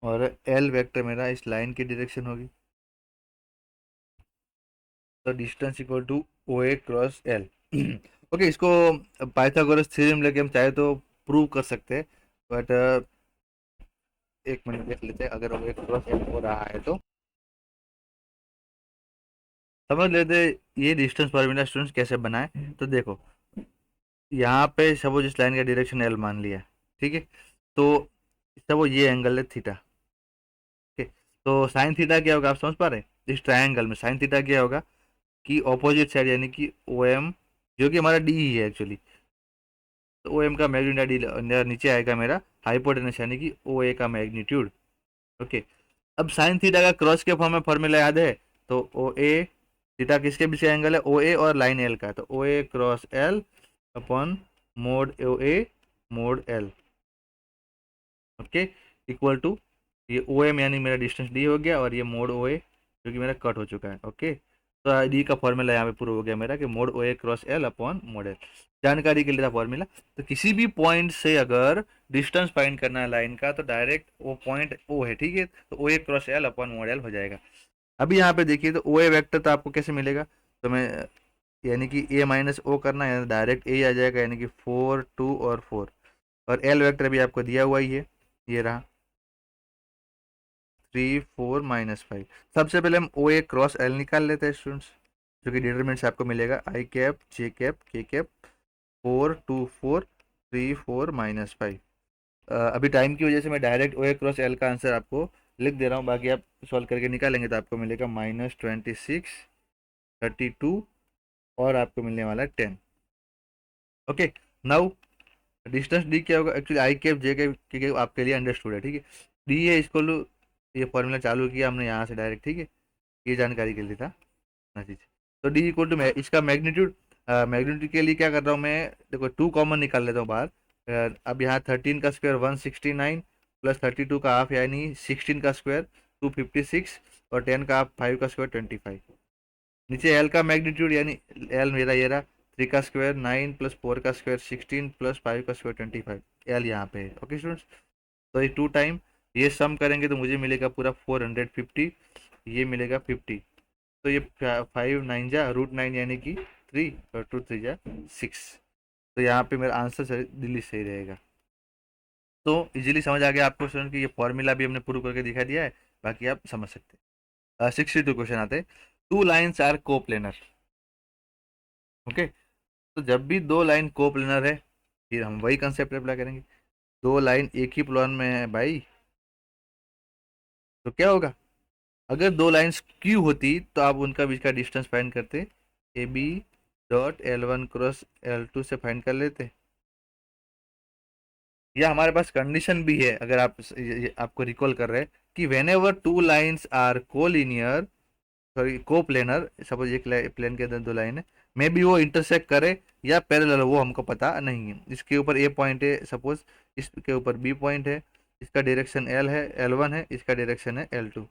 और एल वेक्टर मेरा इस लाइन की डायरेक्शन होगी। तो distance equal two O A cross L. Okay, इसको पाइथागोरस थ्योरम लेके हम चाहे तो प्रूव कर सकते हैं, बट एक मिनट देख लेते हैं, अगर ओ ए क्रॉस एल हो रहा है तो समझ लेते हैं ये डिस्टेंस फार्मूला स्टूडेंट्स कैसे बनाए। तो देखो, यहाँ पे सपोज इस लाइन का डायरेक्शन एल मान लिया, ठीक है, तो सपोज ये एंगल है थीटा। ठीक है, तो साइन थीटा क्या होगा, आप समझ पा रहे हैं, इस ट्रायंगल में साइन थीटा क्या होगा कि ऑपोजिट साइड, यानी कि ओ एम, जो कि हमारा डी ही है एक्चुअली, तो ओ एम का मैग्नीट्यूड नीचे आएगा मेरा हाइपोटेनस, यानी कि ओ ए का मैग्नीट्यूड। ओके, अब साइन थीटा का क्रॉस के फॉर्म में फॉर्मूला याद है, तो ओ ए, थीटा किसके बीच का एंगल है, ओ ए और लाइन एल का, तो O A cross L upon mod O A mod L. Okay, equal to, ये ओ एम यानी मेरा डिस्टेंस डी हो गया, और ये मोड ओ ए जो कि मेरा कट हो चुका है। ओके, तो डी का फॉर्मूला यहाँ पे प्रूव हो गया मेरा कि mod O A cross L upon mod L. जानकारी के लिए था फॉर्मूला। तो किसी भी पॉइंट से अगर डिस्टेंस फाइंड करना है लाइन का तो डायरेक्ट वो पॉइंट ओ है, ठीक है, तो O A cross L upon mod L हो जाएगा। अभी यहाँ पे देखिए तो ओ ए वेक्टर तो आपको कैसे मिलेगा, तो मैं यानी कि ए माइनस ओ करना है, डायरेक्ट ए आ जाएगा, यानी कि 4 2 और 4। और एल वेक्टर भी आपको दिया हुआ ही है, ये रहा 3 4 -5। सबसे पहले हम ओ ए क्रॉस एल निकाल लेते हैं स्टूडेंट्स, जो कि डिटरमिनेंट से आपको मिलेगा आई कैप जे कैप के कैप 4 2 4 3 4 -5। अभी टाइम की वजह से मैं direct O A cross L का आंसर आपको लिख दे रहा हूँ, बाकी आप सॉल्व करके निकालेंगे तो आपको मिलेगा -26 32 और आपको मिलने वाला है 10। ओके, नाउ डिस्टेंस डी क्या होगा, actually I cap J cap के कैप आपके लिए अंडरस्टूड है, ठीक है। डी है इसको ये फॉर्मूला चालू किया हमने यहाँ से डायरेक्ट, ठीक है, ये जानकारी के लिए था ना चीज। तो डी इक्वल टू इसका मैग्नीट्यूड, मैग्नीट्यूड के लिए क्या कर रहा हूँ मैं, देखो 2 कॉमन निकाल लेता हूँ बाहर। अब यहाँ 13 का स्क्वायर 169 प्लस 32 का हाफ यानी 16 का स्क्वायर 256 और 10 का हाफ 5 का स्क्वायर 25। नीचे एल का मैग्नीट्यूड यानी एल मेरा ये रहा 3 का स्क्वायर 9 प्लस 4 का स्क्वायर 16 प्लस 5 का स्क्वायर 25। एल यहाँ पे है। ओके स्टूडेंट्स, तो ये 2 टाइम ये सम करेंगे तो मुझे मिलेगा पूरा 450, ये मिलेगा 50। तो ये 5 9 जा √9 यानी कि 3 और 2 3 जा 6। तो यहाँ पे मेरा आंसर सही दिल्ली सही रहेगा। तो इजीली समझ आ गया आपको स्टूडेंट कि ये फॉर्मूला भी हमने प्रूव करके दिखा दिया है, बाकी आप समझ सकते हैं। 62 क्वेश्चन आते, two lines are coplanar. Okay, तो जब भी दो लाइन कोप्लेनर है फिर हम वही कंसेप्ट अप्लाई करेंगे। दो लाइन एक ही प्लेन में है भाई, तो क्या होगा, अगर दो लाइन्स क्यू होती तो आप उनका बीच का डिस्टेंस फाइंड करते, ए B dot L1 cross L2 से फाइंड कर लेते। या हमारे पास कंडीशन भी है, अगर आप आपको रिकॉल कर रहे हैं कि whenever two lines are collinear, sorry coplanar, suppose एक प्लेन के अंदर दो लाइन है, मे बी वो इंटरसेक्ट करे या पैरेलल, वो हमको पता नहीं है। इसके ऊपर ए पॉइंट है सपोज, इसके ऊपर बी पॉइंट है, इसका डायरेक्शन एल है L1 है, इसका डायरेक्शन है L2,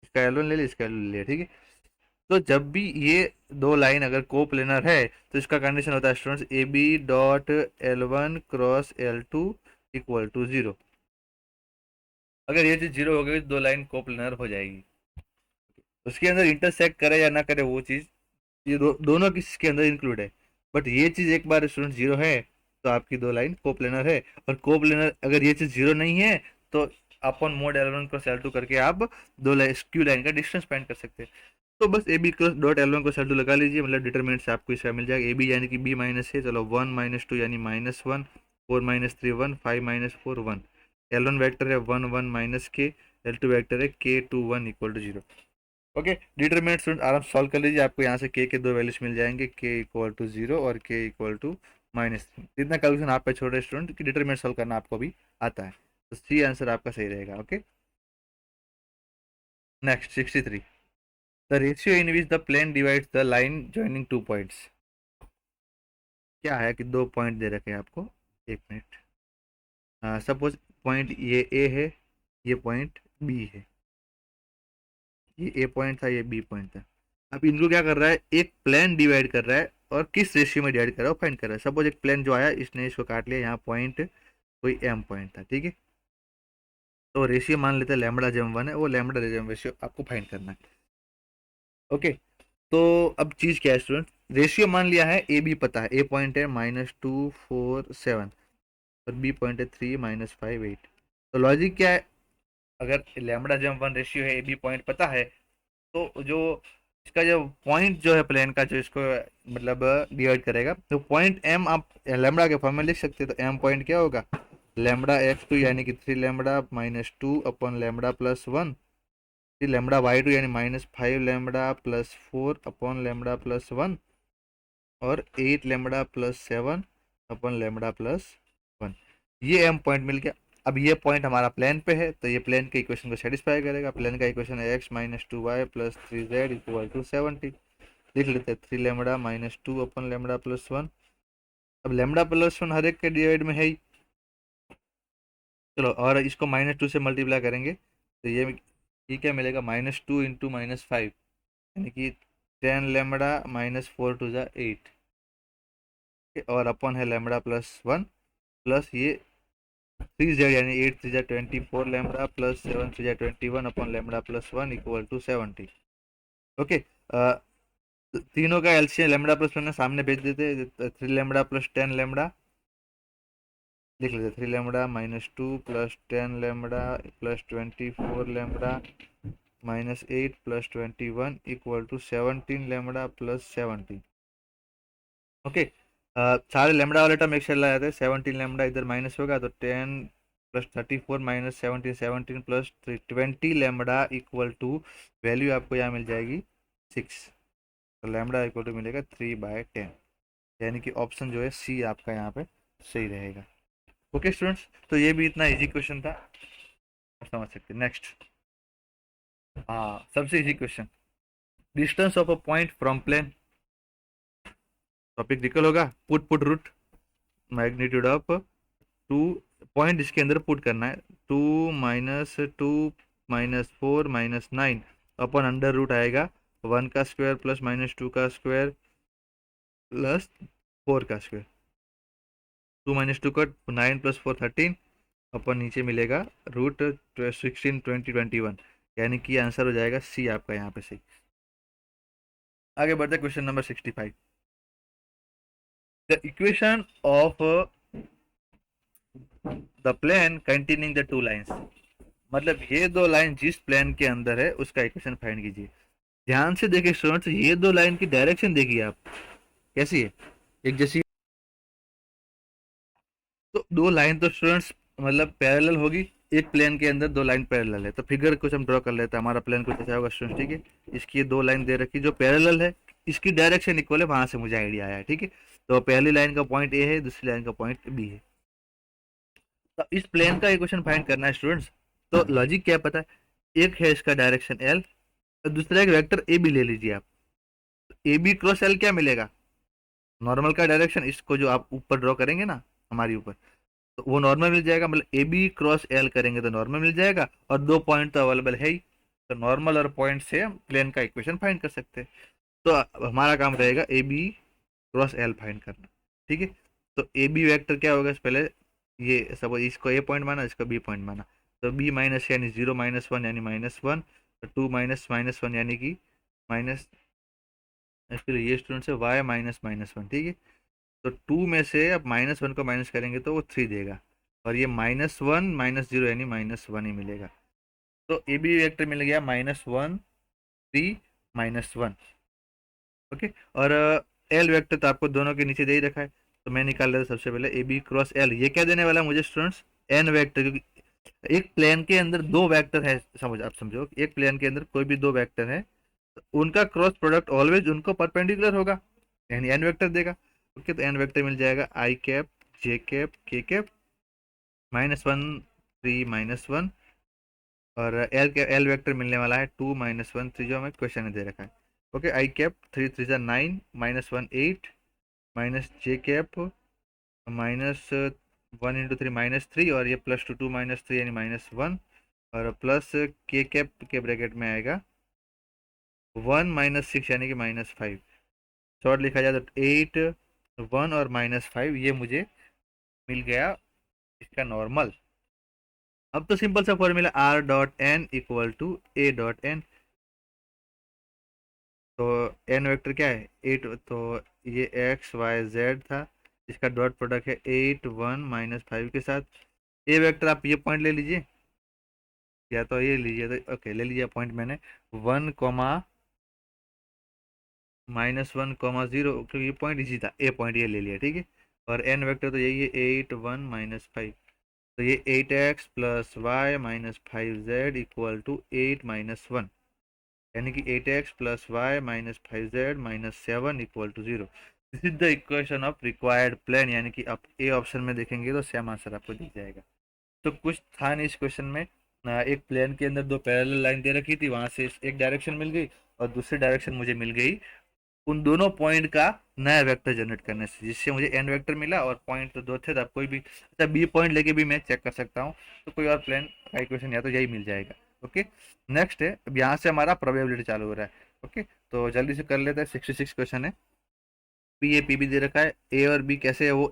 इसका L1 ले लिया, इसका L2 ले लिया, ठीक है। तो जब भी ये दो लाइन अगर कोप्लेनर है तो इसका कंडीशन होता है students A B dot L1 cross L2 equal to 0। अगर ये चीज 0 हो गई तो दो लाइन कोप्लेनर हो जाएगी। उसके अंदर इंटरसेक्ट करे या ना करे वो चीज, ये दोनों किसी के अंदर इंक्लूड है। बट ये चीज एक बार स्टूडेंट 0 है तो आपकी दो लाइन कोप्लेनर है। और कोप्लेनर अगर ये चीज 0 नहीं है तो अपन मोड L1 क्रॉस L2 करके आप दो लाइन क्यू लाइन का डिस्टेंस फाइंड कर सकते हैं। तो बस A B cross dot L1 cross L2 लगा लीजिए, मतलब डिटरमिनेंट से आपको इसका मिल जाएगा। ए बी यानी कि बी माइनस है, चलो 1 -2 यानी -1, 4 -3 1, 5 -4 1। L1 वेक्टर है 1 1 माइनस के, L2 वेक्टर है k 2 1 equal to 0। Okay, determinant student आराम से सॉल्व कर लीजिए, आपको यहाँ से k के दो वैल्यूज मिल जाएंगे, k इक्वल टू 0 और k इक्वल टू -3। इतना कैलकुलेशन आप पे छोड़ रहे स्टूडेंट कि डिटरमिनेंट सॉल्व करना आपको भी आता है, तो सी आंसर आपका सही रहेगा। Okay, next 63, the ratio in which the plane divides the line joining two points. क्या है कि दो पॉइंट दे रखे हैं आपको, एक मिनट, सपोज पॉइंट ये ए है, ये पॉइंट बी है, ये ए पॉइंट था, ये बी पॉइंट था। अब इनको क्या कर रहा है, एक प्लेन डिवाइड कर रहा है और किस रेशियो में डिवाइड कर रहा है वो फाइंड कर रहा है। सपोज एक प्लेन जो आया इसने इसको काट लिया, यहाँ पॉइंट कोई एम पॉइंट था, ठीक है, तो रेशियो मान लेते हैं लैम्बडा जेम 1 है, वो लैम्बडा जेम रेशियो आपको फाइंड करना है। ओके, तो अब चीज क्या है स्टूडेंट, रेशियो मान लिया है, ए बी पता है, ए पॉइंट है -2 4 7 और बी पॉइंट है 3 -5 8। तो लॉजिक क्या है, अगर लैम्बडा जेम 1 रेशियो है, ए बी पॉइंट पता है, तो जो इसका जो पॉइंट जो है प्लेन का जो इसको मतलब डिवाइड करेगा, तो पॉइंट एम आप लैम्बडा के फॉर्म में लिख सकते हैं। तो एम पॉइंट क्या होगा, लैम्बडा x2 यानी कि 3 लैम्बडा -2 अपॉन लैम्बडा +1, फिर लैम्बडा y2 यानी -5 लैम्बडा +4 अपॉन लैम्बडा +1 और 8 लैम्बडा +7 अपॉन लैम्बडा +1। ये एम पॉइंट मिल गया। अब ये पॉइंट हमारा प्लेन पे है तो ये प्लेन के इक्वेशन को सेटिस्फाई करेगा। प्लेन का इक्वेशन है x -2y + 3z equal to 70। लिख लेते हैं 3 लैम्बडा -2 अपन लैम्बडा +1। अब लैम्बडा +1 हर एक के डिवाइड में है ही, चलो, और इसको -2 से मल्टीप्लाई करेंगे तो ये क्या मिलेगा, -2 × -5 यानी कि 10 लेमड़ा माइनस 4 टू ज़ा 8, और अपन है लेमड़ा प्लस 1 प्लस ये 3z यानी 8 3 24 लेमड़ा प्लस 7 3 21 अपन lambda plus 1 equal to 70। Okay, तीनों का एलसीएम लेमड़ा प्लस 1 सामने भेज देते, 3 लेमड़ा प्लस 10 लेमड़ा लिख लेते, 3 lambda minus 2 plus 10 lambda plus 24 lambda minus 8 plus 21 equal to 17 lambda plus 17। Okay, सारे लेमड़ा वाले टर्म एक साइड ला जाते हैं, 17 लेमड़ा इधर माइनस होगा तो 10 plus 34 minus 17 17 plus 20 lambda equal to value आपको यहाँ मिल जाएगी 6, तो लेमड़ा इक्वल टू मिलेगा 3/10, यानी कि ऑप्शन जो है सी आपका यहाँ पे सही रहेगा। ओके स्टूडेंट्स, तो ये भी इतना इजी क्वेश्चन था, आप समझ सकते हैं। नेक्स्ट, हाँ सबसे easy question, distance of a point from plane, topic निकल होगा, put root magnitude of two, point इसके अंदर पुट करना है, 2 - 2 - 4 - 9 अपन अंडर रूट आएगा 1 का स्क्वायर प्लस -2 का स्क्वायर प्लस 4 का स्क्वायर, 2 - 2 का 9 + 4 13, अपन नीचे मिलेगा रूट 16 20 21, यानी कि आंसर हो जाएगा सी आपका यहाँ पे सही। आगे बढ़ते question number 65, the equation of the plane containing the two lines, मतलब ये दो लाइन जिस प्लेन के अंदर है उसका इक्वेशन फाइंड कीजिए। ध्यान से देखिए स्टूडेंट्स, ये दो लाइन की डायरेक्शन देखिए आप कैसी है, एक जैसी, तो दो लाइन तो स्टूडेंट्स मतलब पैरेलल होगी, एक प्लेन के अंदर दो लाइन पैरेलल है, तो फिगर कुछ हम ड्रॉ कर लेते हैं, हमारा प्लेन कुछ ऐसा होगा स्टूडेंट्स, ठीक है। इसकी दो लाइन दे रखी जो पैरेलल है, इसकी डायरेक्शन इक्वल है, वहां से मुझे आइडिया आया, ठीक है। तो पहली लाइन का पॉइंट ए है, दूसरी लाइन का पॉइंट बी है, तो इस प्लेन का इक्वेशन फाइंड करना है स्टूडेंट्स। तो लॉजिक क्या पता है, एक है इसका डायरेक्शन एल, और दूसरा एक वेक्टर ए बी ले लीजिए आप, ए बी क्रॉस एल क्या मिलेगा, नॉर्मल का डायरेक्शन, इसको जो आप ऊपर ड्रॉ करेंगे ना हमारे ऊपर, तो वो नॉर्मल मिल जाएगा, मतलब ए बी क्रॉस एल करेंगे तो नॉर्मल मिल जाएगा, और दो पॉइंट तो अवेलेबल है ही, तो नॉर्मल और पॉइंट से हम प्लेन का इक्वेशन फाइंड कर सकते हैं। तो हमारा काम रहेगा A B cross L find करना, ठीक है। तो ए बी वैक्टर क्या होगा, पहले ये सपोज इसको ए पॉइंट माना, इसको बी पॉइंट माना, तो बी माइनस यानी 0 - 1 यानी -1, 2 - -1 यानी कि माइनस, फिर ये स्टूडेंट से y -1, ठीक है। तो 2 में से अब -1 को माइनस करेंगे तो वो 3 देगा, और ये -1 - 0 यानी -1 ही मिलेगा, तो ए बी वेक्टर मिल गया -1 3 -1। ओके, और एल वेक्टर तो आपको दोनों के नीचे दे ही रखा है, तो मैं निकाल लेता सबसे पहले ए बी क्रॉस एल, ये क्या देने वाला मुझे स्टूडेंट्स, एन वेक्टर, क्योंकि एक प्लेन के अंदर दो वेक्टर है, समझ आप समझो, एक प्लेन के अंदर कोई भी दो वेक्टर है, तो उनका क्रॉस प्रोडक्ट ऑलवेज उनको परपेंडिकुलर होगा, यानी एन वेक्टर देगा। ओके, तो एन वेक्टर मिल जाएगा आई कैप जे कैप के कैप -1 3 -1, और एल वेक्टर मिलने वाला है 2 - 1 3, जो हमें क्वेश्चन में दे रखा है। ओके, आई कैप 3 3 9 -1 8 माइनस जे कैप -1 × 3 -3, और ये +2 2 -3 यानी -1, और प्लस के कैप के ब्रैकेट में आएगा 1 -6 यानी कि -5, शॉर्ट लिखा जाए तो 8 1 और -5, ये मुझे मिल गया इसका नॉर्मल। अब तो सिंपल सा फॉर्मूला R.n = A.n, तो एन वेक्टर क्या है 8, तो ये XYZ था, इसका डॉट प्रोडक्ट है 8 1 -5 के साथ। ए वेक्टर आप ये पॉइंट ले लीजिए, या तो ये लीजिए, तो ओके ले लीजिए पॉइंट मैंने 1 -1 0, क्योंकि ये पॉइंट इजी था, ए पॉइंट ये ले लिया, ठीक है। और एन वेक्टर तो यही है 8 1 -5, तो ये 8x + y - 5z = 8 -1, यानी कि 8x + y - 5z - 7 = 0। This is the equation of required plane, यानी कि आप ए ऑप्शन में देखेंगे तो सेम आंसर आपको दिख जाएगा। तो कुछ था नहीं इस क्वेश्चन में, एक प्लेन के अंदर दो पैरेलल लाइन दे रखी थी, वहां से एक डायरेक्शन मिल गई और दूसरी डायरेक्शन मुझे मिल गई उन दोनों पॉइंट का नया वेक्टर जनरेट करने से, जिससे मुझे एन वेक्टर मिला, और पॉइंट तो दो थे, तो आप कोई भी अच्छा बी पॉइंट लेके भी मैं चेक कर सकता हूँ, तो कोई और प्लेन का इक्वेशन या तो यही मिल जाएगा। ओके, नेक्स्ट है, अब यहाँ से हमारा प्रोबेबिलिटी चालू हो रहा है, ओके, तो जल्दी से कर लेते हैं। 66 क्वेश्चन है। पी ए पी बी दे रखा है, ए और बी कैसे है वो,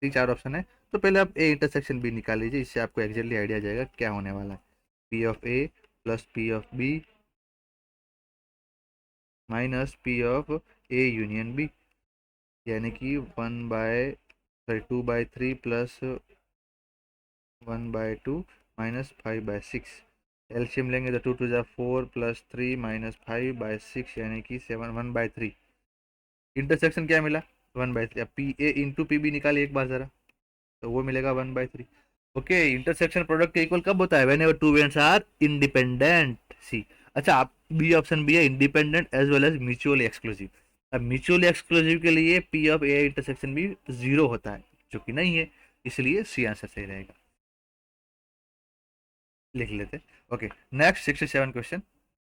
3 4 ऑप्शन है। तो पहले आप ए इंटरसेक्शन बी निकाल लीजिए, इससे आपको एग्जैक्टली आइडिया जाएगा क्या होने वाला है। P of A plus P of B minus P of A union B, यानी कि 2/3 प्लस 1/2 माइनस 5/6। एलसीएम लेंगे तो 2 2 4 प्लस 3 माइनस 5/6 यानी कि 1/3। इंटरसेक्शन क्या मिला, 1/3। अब P A into P B निकालिए एक बार जरा, तो वो मिलेगा 1/3। ओके, इंटरसेक्शन प्रोडक्ट के इक्वल कब होता है, whenever two events are independent. See, अच्छा, आप बी ऑप्शन बी है independent as well as mutually exclusive. अब म्यूचुअली एक्सक्लूसिव के लिए P of A intersection B 0 होता है, जो कि नहीं है, इसलिए सी आंसर सही रहेगा। लिख लेते। Okay, next 67 question.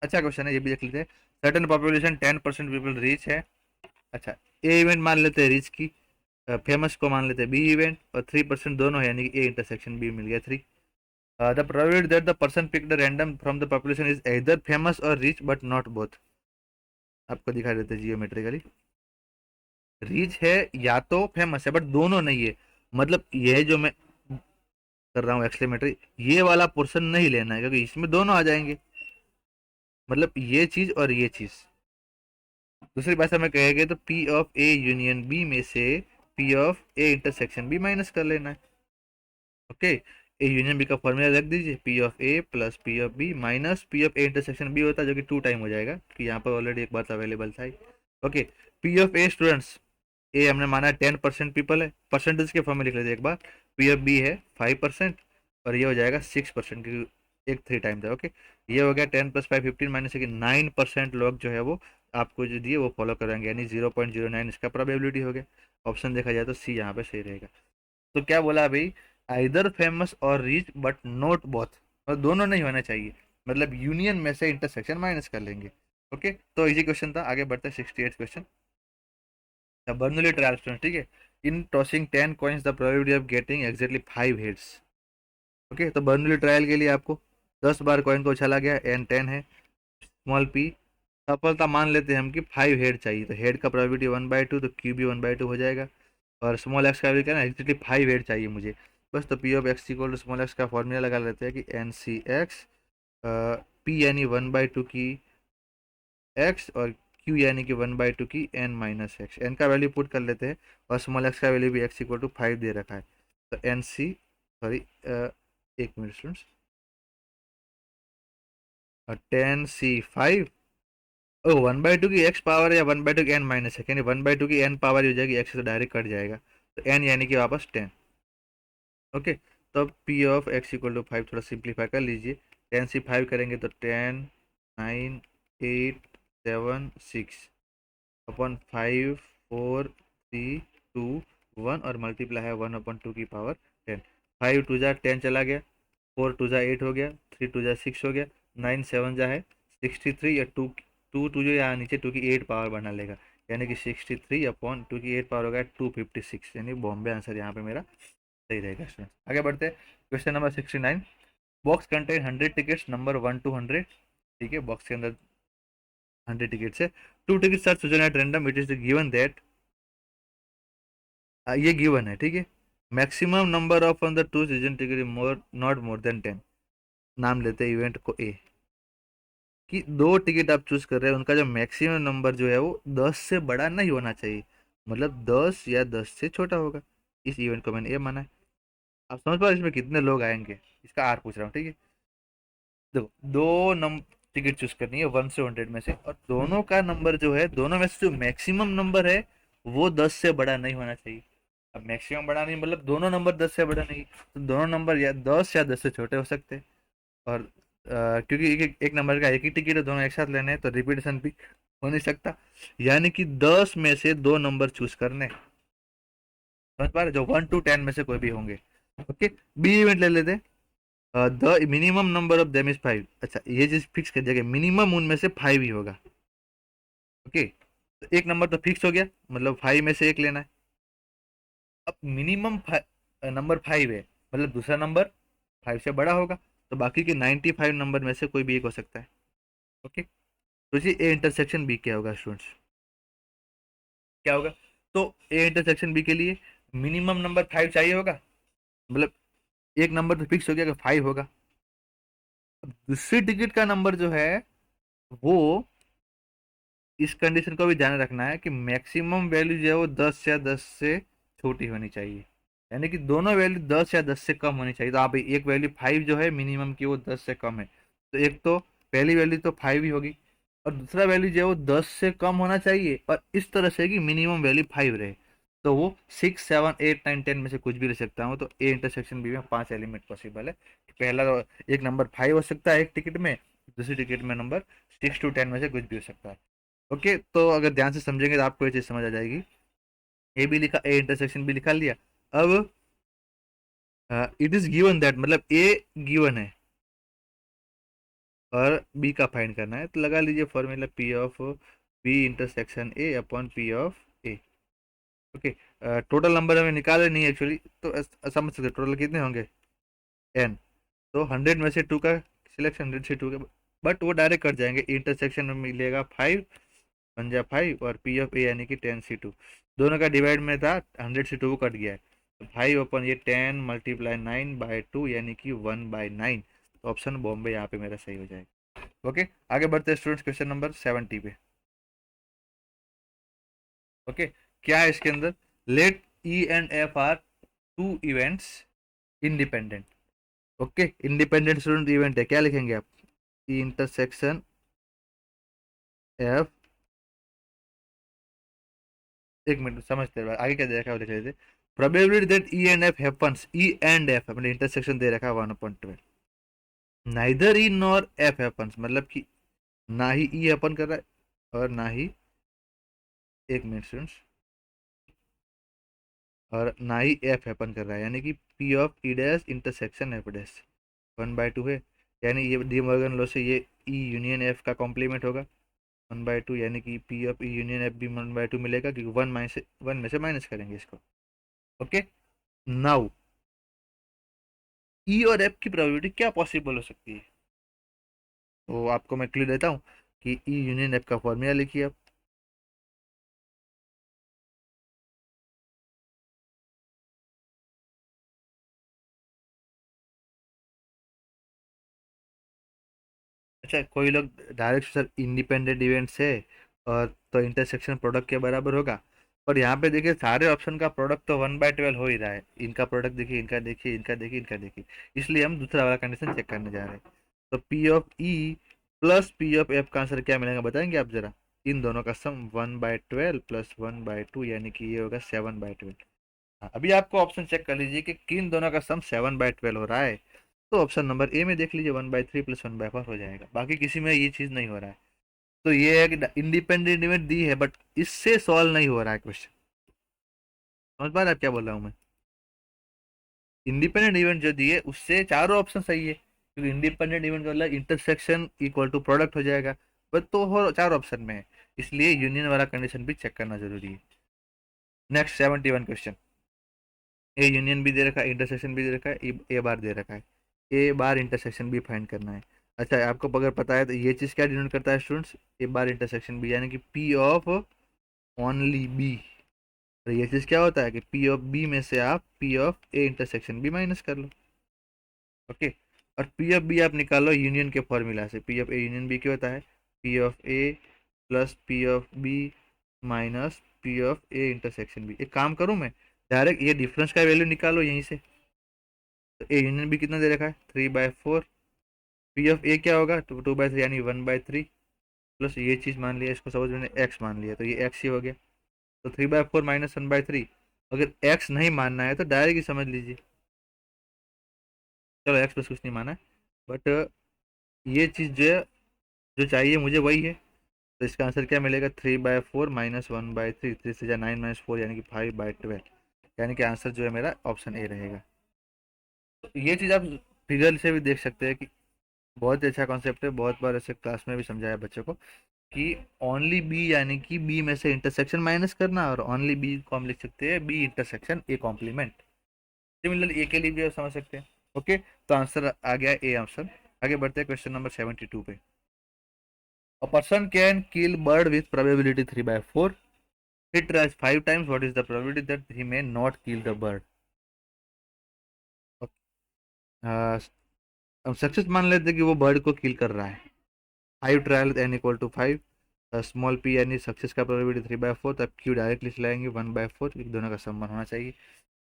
अच्छा क्वेश्चन है, ये भी देख लेते हैं। सर्टेन पॉपुलेशन 10% पीपल रीच है। अच्छा, ए इवेंट मान लेते हैं रीच की, फेमस को मान लेते हैं बी इवेंट, और 3% दोनों है, यानी कि ए इंटरसेक्शन बी मिल गया 3। The probability that the person picked random from the population is either famous और रिच बट नॉट बोथ। आपको दिखा देते हैं जियोमेट्रिकली। रिच है या तो फेमस है, बट दोनों नहीं है। मतलब यह जो मैं कर रहा हूँ एक्सप्लेनेटरी, ये वाला पोर्शन नहीं लेना है, क्योंकि इसमें दोनों आ जाएंगे। मतलब ये चीज और ये चीज, दूसरी भाषा में कहेंगे तो P of A union B में से P of A intersection B minus कर लेना है। ओके, ए यूनियन बी का फॉर्मूला रख दीजिए, P of A plus P of B minus P of A intersection B होता है, जो कि 2 टाइम हो जाएगा, कि यहाँ पर ऑलरेडी एक बात अवेलेबल था। Okay, P of A students, A हमने माना है 10% पीपल है, परसेंटेज के फॉर्म में लिख लेते हैं एक बार। पी ऑफ बी है 5%, और ये हो जाएगा 6%, क्योंकि एक 3 टाइम था। ओके, ये हो गया 10 + 5 15 माइनस 9% लोग जो है वो आपको जो दिए वो फॉलो करेंगे, यानी 0.09 इसका प्रोबेबिलिटी हो गया। ऑप्शन देखा जाए तो सी यहाँ पे सही रहेगा। तो क्या बोला भाई, आइदर फेमस और रीच बट नॉट बोथ, और दोनों नहीं होना चाहिए, मतलब यूनियन में से इंटरसेक्शन माइनस कर लेंगे। ओके, तो इजी क्वेश्चन था। आगे बढ़ते हैं 68 क्वेश्चन। बर्नौली ट्रायल स्टूडेंट, ठीक है। In tossing 10 coins the probability of getting exactly 5 heads. Okay, तो बर्नौली ट्रायल के लिए आपको 10 बार कॉइन को उछाला गया, एन 10 है, स्मॉल पी, सफलता मान लेते हैं हम कि 5 हेड चाहिए, तो हेड का प्रोबेबिलिटी 1/2, तो क्यू भी 1/2 हो जाएगा। और स्मॉल एक्स का भी क्या ना, एग्जैक्टली 5 हेड चाहिए मुझे, बस। तो P of X equal to small X का फॉर्मूला लगा लेते हैं कि एन सी एक्स, पी यानी 1/2 की एक्स, और क्यू यानी कि 1/2 की एन माइनस एक्स। एन का वैल्यू पुट कर लेते हैं, और स्मॉल एक्स का वैल्यू भी एक्स इक्वल टू 5 दे रखा है। तो एन सी, सॉरी, एक मिनट स्टूडेंट्स, 10c5, ओ 1/2 की एक्स पावर या 1/2 की एन माइनस है, यानी 1/2 की एन पावर हो जाएगी, एक्स से डायरेक्ट कट जाएगा, तो एन यानी कि वापस 10। ओके, तो अब P of X equal to 5 थोड़ा सिंप्लीफाई कर लीजिए। 10c5 करेंगे तो 10 9 8 7 6 अपॉन 5 4 3 2 1, और मल्टीप्लाई है 1/2 की पावर 10। 5 2 जा 10 चला गया, 4 2 जा 8 हो गया, 3 2 जा 6 हो गया, 9 7 जा है 63, या 2 2 2 जो यहाँ नीचे 2 की 8 पावर बना लेगा, यानी कि 63/2 की 8 पावर हो गया 256, यानी बॉम्बे आंसर यहाँ पे मेरा सही रहेगा स्टूडेंट। आगे बढ़ते हैं, question number 69। Box contain 100 tickets number 1 to 100, ठीक है, बॉक्स के अंदर 100 टिकट्स है। 2 tickets are chosen at random, it is given that, ये गिवन है, ठीक है। Maximum number of on the two chosen ticket more not more than 10। नाम लेते हैं इवेंट को ए, कि 2 टिकट आप चूज कर रहे हैं, उनका जो मैक्सिमम नंबर जो है वो 10 से बड़ा नहीं होना चाहिए, मतलब 10 या 10 से छोटा होगा। इस इवेंट को मैंने ए माना है। आप समझ पा रहे इसमें कितने लोग आएंगे, इसका आर पूछ रहा हूँ, ठीक है। देखो, दो नंबर टिकट चूज करनी है 1 से 100 में से, और दोनों का नंबर जो है, दोनों में से जो मैक्सिमम नंबर है वो 10 से बड़ा नहीं होना चाहिए। अब मैक्सिमम बड़ा नहीं मतलब दोनों नंबर 10 से बड़ा नहीं, तो दोनों नंबर या 10 या 10 से छोटे हो सकते हैं। और क्योंकि एक नंबर का एक ही टिकट है, दोनों एक साथ लेने हैं, तो रिपीटेशन भी हो नहीं सकता, यानी कि 10 में से 2 नंबर चूज करने। समझ पा रहे, जो 1 to 10 में से कोई भी होंगे। ओके, बी इवेंट ले लेते हैं। The minimum number of them is 5। अच्छा, ये चीज फिक्स कर दिया, मिनिमम उनमें से 5 ही होगा। ओके, तो एक नंबर तो फिक्स हो गया, मतलब 5 में से एक लेना है। अब मिनिमम नंबर 5 है, मतलब दूसरा नंबर 5 से बड़ा होगा, तो बाकी के 95 नंबर में से कोई भी एक हो सकता है। ओके, सोचिए ए इंटरसेक्शन बी क्या होगा स्टूडेंट्स, क्या होगा? तो ए इंटरसेक्शन बी के लिए मिनिमम नंबर 5 चाहिए होगा, मतलब एक नंबर तो फिक्स हो गया कि 5 होगा। अब दूसरी टिकट का नंबर जो है वो, इस कंडीशन को भी ध्यान रखना है कि मैक्सिमम वैल्यू जो है वो 10 या 10 से छोटी होनी चाहिए, यानी कि दोनों वैल्यू 10 या 10 से कम होनी चाहिए। तो आप एक वैल्यू 5 जो है मिनिमम की वो 10 से कम है, तो एक तो पहली वैल्यू तो 5 ही होगी, और दूसरा वैल्यू जो है वो 10 से कम होना चाहिए, और इस तरह से कि मिनिमम वैल्यू 5 रहे। तो वो 6 7 8 9 10 में से कुछ भी रह सकता हूँ। तो ए इंटरसेक्शन बी में 5 एलिमेंट पॉसिबल है। पहला एक नंबर 5 हो सकता है एक टिकट में, दूसरी टिकट में नंबर 6 to 10 में से कुछ भी हो सकता है। ओके, तो अगर ध्यान से समझेंगे तो आपको ये चीज समझ आ जाएगी। ए भी लिखा, ए इंटरसेक्शन भी लिखा लिया। अब इट इज गिवन दैट, मतलब ए गिवन है और बी का फाइंड करना है, तो लगा लीजिए formula P of B intersection A upon P of A. Okay, total number हमें निकाले नहीं एक्चुअली, तो समझ सकते टोटल कितने होंगे, एन। तो 100 में से 2 का सिलेक्शन, 100 से 2 का, बट वो डायरेक्ट कट जाएंगे, इंटरसेक्शन में मिलेगा 5 वन जा 5 और पी ऑफ ए यानी कि 10 से 2, दोनों का डिवाइड में था, 100 से 2 कट गया है, तो 5 अपन ये 10 मल्टीप्लाई 9/2 यानी कि 1/9। तो ऑप्शन बॉम्बे यहाँ पे मेरा सही हो जाएगा। ओके, आगे बढ़ते हैं स्टूडेंट्स क्वेश्चन नंबर 70 पे। ओके, क्या है इसके अंदर, let E and F are two events independent. Okay, independent student event है, क्या लिखेंगे आप, ई इंटरसेक्शन एफ, एक मिनट समझते हैं आगे क्या दे रखा है वो लिख लेते। Probability that E and F happens, E and F मतलब इंटरसेक्शन दे रखा है 1/12, नाइदर ई नॉर एफ हैपन्स मतलब कि ना ही ई हैपन कर रहा है और ना ही, एक मिनट स्टूडेंट्स, और ना ही एफ हैपन कर रहा है, यानी कि P of E dash intersection F dash 1/2 है, यानी ये डी मॉर्गन लॉ से ये ई यूनियन एफ का कॉम्प्लीमेंट होगा 1/2, यानी कि P of E union F भी 1/2 मिलेगा, क्योंकि 1 में से माइनस करेंगे इसको। ओके, नाउ ई और एफ की प्रोबेबिलिटी क्या पॉसिबल हो सकती है, तो आपको मैं क्लियर देता हूँ कि ई यूनियन एफ का फॉर्मूला लिखिए आप। अच्छा, कोई लोग डायरेक्ट सर इंडिपेंडेंट इवेंट से और तो इंटरसेक्शन प्रोडक्ट के बराबर होगा, पर यहाँ पे देखिए सारे ऑप्शन का प्रोडक्ट तो 1/12 हो ही रहा है, इनका प्रोडक्ट देखिए, इनका देखिए, इनका देखिए, इनका देखिए, इसलिए हम दूसरा वाला कंडीशन चेक करने जा रहे हैं। तो P of E plus P of F का आंसर क्या मिलेगा बताएंगे आप जरा, इन दोनों का सम 1/12 प्लस 1/2 यानी कि ये होगा 7/12। हाँ, अभी आपको ऑप्शन चेक कर लीजिए कि किन दोनों का सम 7/12 हो रहा है, तो ऑप्शन नंबर ए में देख लीजिए 1/3 प्लस 1/4 हो जाएगा, बाकी किसी में ये चीज नहीं हो रहा है। तो ये है कि इंडिपेंडेंट इवेंट दी है बट इससे सॉल्व नहीं हो रहा है क्वेश्चन, समझ पा रहे हैं आप क्या बोल रहा हूँ मैं? इंडिपेंडेंट इवेंट जो दी है उससे चारों ऑप्शन सही है, क्योंकि इंडिपेंडेंट इवेंट का मतलब इंटरसेक्शन इक्वल टू प्रोडक्ट हो जाएगा, बट तो हो चार ऑप्शन में है, इसलिए यूनियन वाला कंडीशन भी चेक करना जरूरी है। नेक्स्ट 71 क्वेश्चन, ए यूनियन भी दे रखा है, इंटरसेक्शन भी दे रखा है, ए बार दे रखा है, ए बार इंटरसेक्शन भी फाइंड करना है। अच्छा, आपको अगर पता है तो ये चीज क्या डिनोट करता है स्टूडेंट्स, ए बार इंटरसेक्शन बी यानी कि पी ऑफ ओनली बी, और ये चीज क्या होता है कि पी ऑफ बी में से आप P of A intersection B minus कर लो। ओके, और पी ऑफ बी आप निकालो यूनियन के फॉर्मूला से, P of A union B क्या होता है, P of A plus P of B minus P of A intersection B. एक काम करूं मैं, डायरेक्ट ये डिफरेंस का वैल्यू निकालो यहीं से, तो ए यूनियन बी कितना दे रखा है 3/4, पी ऑफ ए क्या होगा 2/3 यानी 1/3, प्लस ये चीज मान लिया, इसको सपोज मैंने एक्स मान लिया तो ये एक्स ही हो गया, तो 3/4 माइनस 1/3। अगर एक्स नहीं मानना है तो डायरेक्ट ही समझ लीजिए, चलो एक्स प्लस कुछ नहीं माना है, बट ये चीज जो चाहिए मुझे वही है, तो इसका आंसर क्या मिलेगा 3/4 माइनस 1/3, 3 से 9 - 4 यानी कि 5/12, यानी कि आंसर जो है मेरा ऑप्शन ए रहेगा। तो ये चीज़ आप फिगर से भी देख सकते हैं कि बहुत ही अच्छा कॉन्सेप्ट है, बहुत बार ऐसे क्लास में भी समझाया बच्चों को कि ओनली बी यानी कि बी में से इंटरसेक्शन माइनस करना, और ओनली बी को हम लिख सकते हैं B intersection A complement, similar A के लिए भी आप समझ सकते हैं। ओके, तो आंसर आ गया ए ऑप्शन। आगे बढ़ते हैं क्वेश्चन नंबर 72 पे। A person can kill bird with probability 3/4. He tries 5 times. What is the probability that he may not kill the bird? अब सक्सेस मान लेते हैं कि वो बर्ड को किल कर रहा है. 5 trial N equal to 5. Small P यानी सक्सेस का प्रोबेबिलिटी 3/4. तब क्यू डायरेक्टली चलाएंगे 1/4. दोनों का सम 1 होना चाहिए.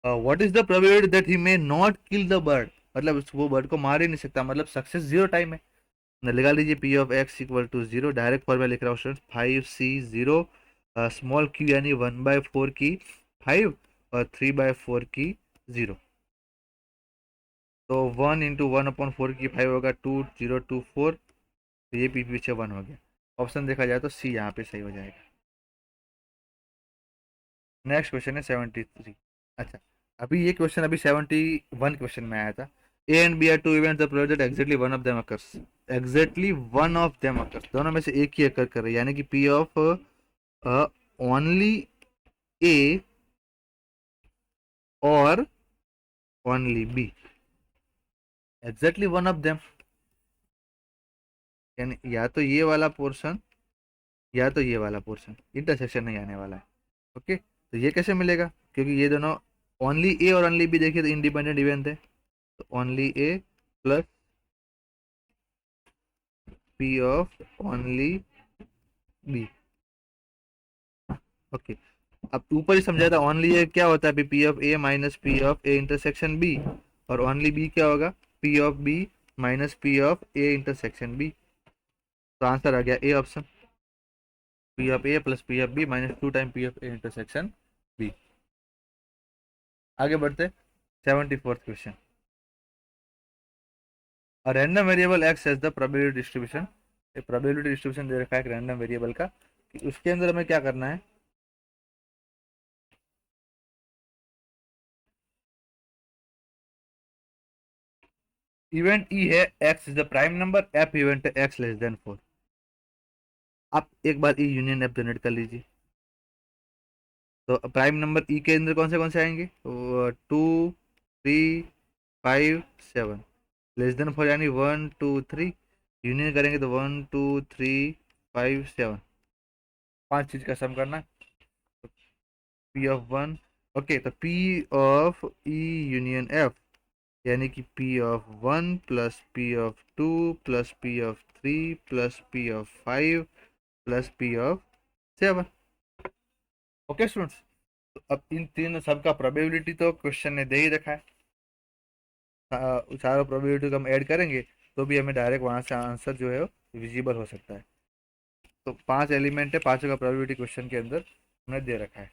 What is the probability that he may not kill the bird? मतलब वो बर्ड को मार ही नहीं सकता, मतलब सक्सेस 0 टाइम है. लगा लीजिए P of X equal to 0. Direct formula लिख रहा हूँ स्टूडेंट. 5C0 स्मॉल क्यू यानी 1/4 की 5 और 3/4 की 0. तो 1 × 1/4 की 5 होगा 2024. तो ये पीछे 1 हो गया. ऑप्शन देखा जाए तो सी यहाँ पे सही हो जाएगा. नेक्स्ट क्वेश्चन है 73. अच्छा, अभी ये क्वेश्चन अभी 71 क्वेश्चन में आया था. A and B are two events the project exactly one of them occurs. Exactly one of them occurs, दोनों में से एक ही अकर कर रही है, यानी कि पी ऑफ ओनली ए और only B. Exactly one of them यानी या तो ये वाला पोर्शन या तो ये वाला पोर्शन, इंटरसेक्शन नहीं आने वाला है. ओके, तो ये कैसे मिलेगा? क्योंकि ये दोनों ओनली ए और ओनली बी देखिए तो इंडिपेंडेंट इवेंट है. तो only A plus P of only B. Okay, अब ऊपर ही समझाया था ओनली ए क्या होता है, P of A minus P of A intersection B. और ओनली बी क्या होगा? P of B minus P of A intersection B. तो आंसर आ गया A option. P of A plus P of B minus 2 time P of A intersection B. आगे बढ़ते 74th question. A random variable x has the probability distribution. एक probability distribution दे रखा है एक random variable का, कि उसके अंदर हमें क्या करना है. इवेंट ई है x is the prime number, F event है x लेस देन 4. आप एक बार ई यूनियन एफ जनरेट कर लीजिए. तो प्राइम नंबर ई के अंदर कौन से आएंगे? 2, 3, 5, 7. लेस देन 4 यानी 1, 2, 3. यूनियन करेंगे तो 1, 2, 3, 5, 7. 5 चीज का सम करना है. P of 1. ओके, तो P of E union F यानी कि P of 1 plus P of 2 plus P of 3 plus P of 5 plus P of 7. Okay students, तो अब इन तीन सब का प्रोबेबिलिटी तो क्वेश्चन ने दे ही रखा है. चारों प्रोबेबिलिटी को हम ऐड करेंगे तो भी हमें डायरेक्ट वहां से आंसर जो है विजिबल हो सकता है. तो 5 एलिमेंट है, पांचों का प्रोबेबिलिटी क्वेश्चन के अंदर हमने दे रखा है.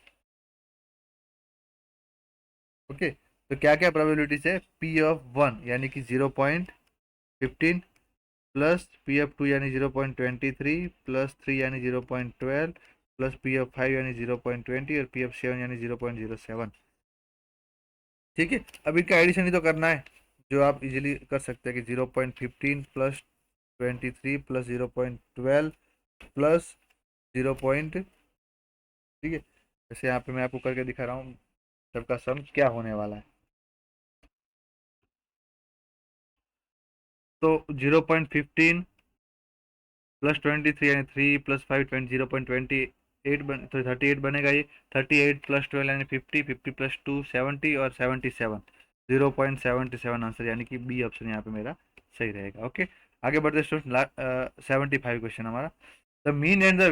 ओके, तो क्या क्या प्रोबेबिलिटीज है? पी ऑफ 1 यानी कि 0.15 प्लस पी ऑफ 2 यानी 0.23 प्लस 3 यानी 0.12 प्लस पी ऑफ 5 यानी 0.20 और पी ऑफ 7 यानी 0.07. ठीक है, अब इनका एडिशन ही तो करना है, जो आप इजीली कर सकते हैं कि 0.15 प्लस 23 प्लस 0.12 प्लस 0. ठीक है, जैसे यहाँ पे मैं आपको करके दिखा रहा हूँ सबका सम क्या होने वाला है. तो 0.15 प्लस 23 यानी 3 प्लस 5 0.28 तो 38 बनेगा ये. 38 प्लस 12 यानी 50, 50 प्लस 2 70 और 77. 0.77 आंसर, यानी कि बी ऑप्शन यहाँ पे मेरा सही रहेगा. ओके, आगे बढ़ते स्टूडेंट. 75 क्वेश्चन हमारा. The mean and the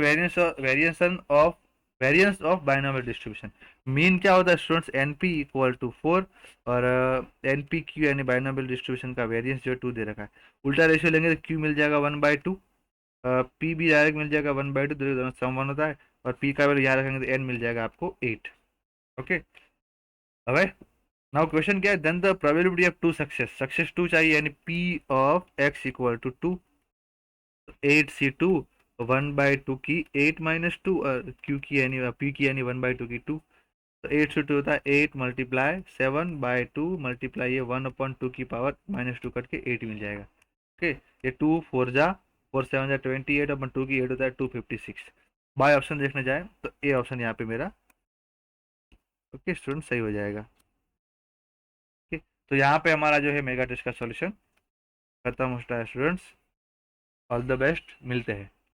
variance of binomial distribution. Mean क्या होता है students? N P equal to 4 और एन पी क्यू यानी बाइनोमियल डिस्ट्रीब्यूशन का वेरिएंस जो है 2 दे रखा है. उल्टा रेशियो लेंगे तो क्यू मिल जाएगा 1/2. पी भी डायरेक्ट मिल जाएगा 1/2, दोनों सम 1 होता है. और पी का वैल्यू यहाँ रखेंगे तो एन मिल जाएगा आपको 8. ओके, अब नाउ क्वेश्चन क्या है? Then the probability of 2 success 2 चाहिए, यानी P of X equal to 2. 8C2 1/2 की 8 माइनस 2 और क्यू की यानी पी की यानी 1/2 की 2. तो 8 से 2 होता है 8 मल्टीप्लाई 7/2 मल्टीप्लाई ये 1/2 की पावर -2 करके 8 मिल जाएगा. ओके, ये 2 4 जा 4 7 जा 28/2 की 8 होता है 256. बाय ऑप्शन देखने जाए तो ए ऑप्शन यहाँ पे मेरा ओके स्टूडेंट सही हो जाएगा. ओके, तो यहाँ पे हमारा जो है मेगा टेस्ट का सॉल्यूशन खत्म होता है स्टूडेंट्स. ऑल द बेस्ट, मिलते हैं.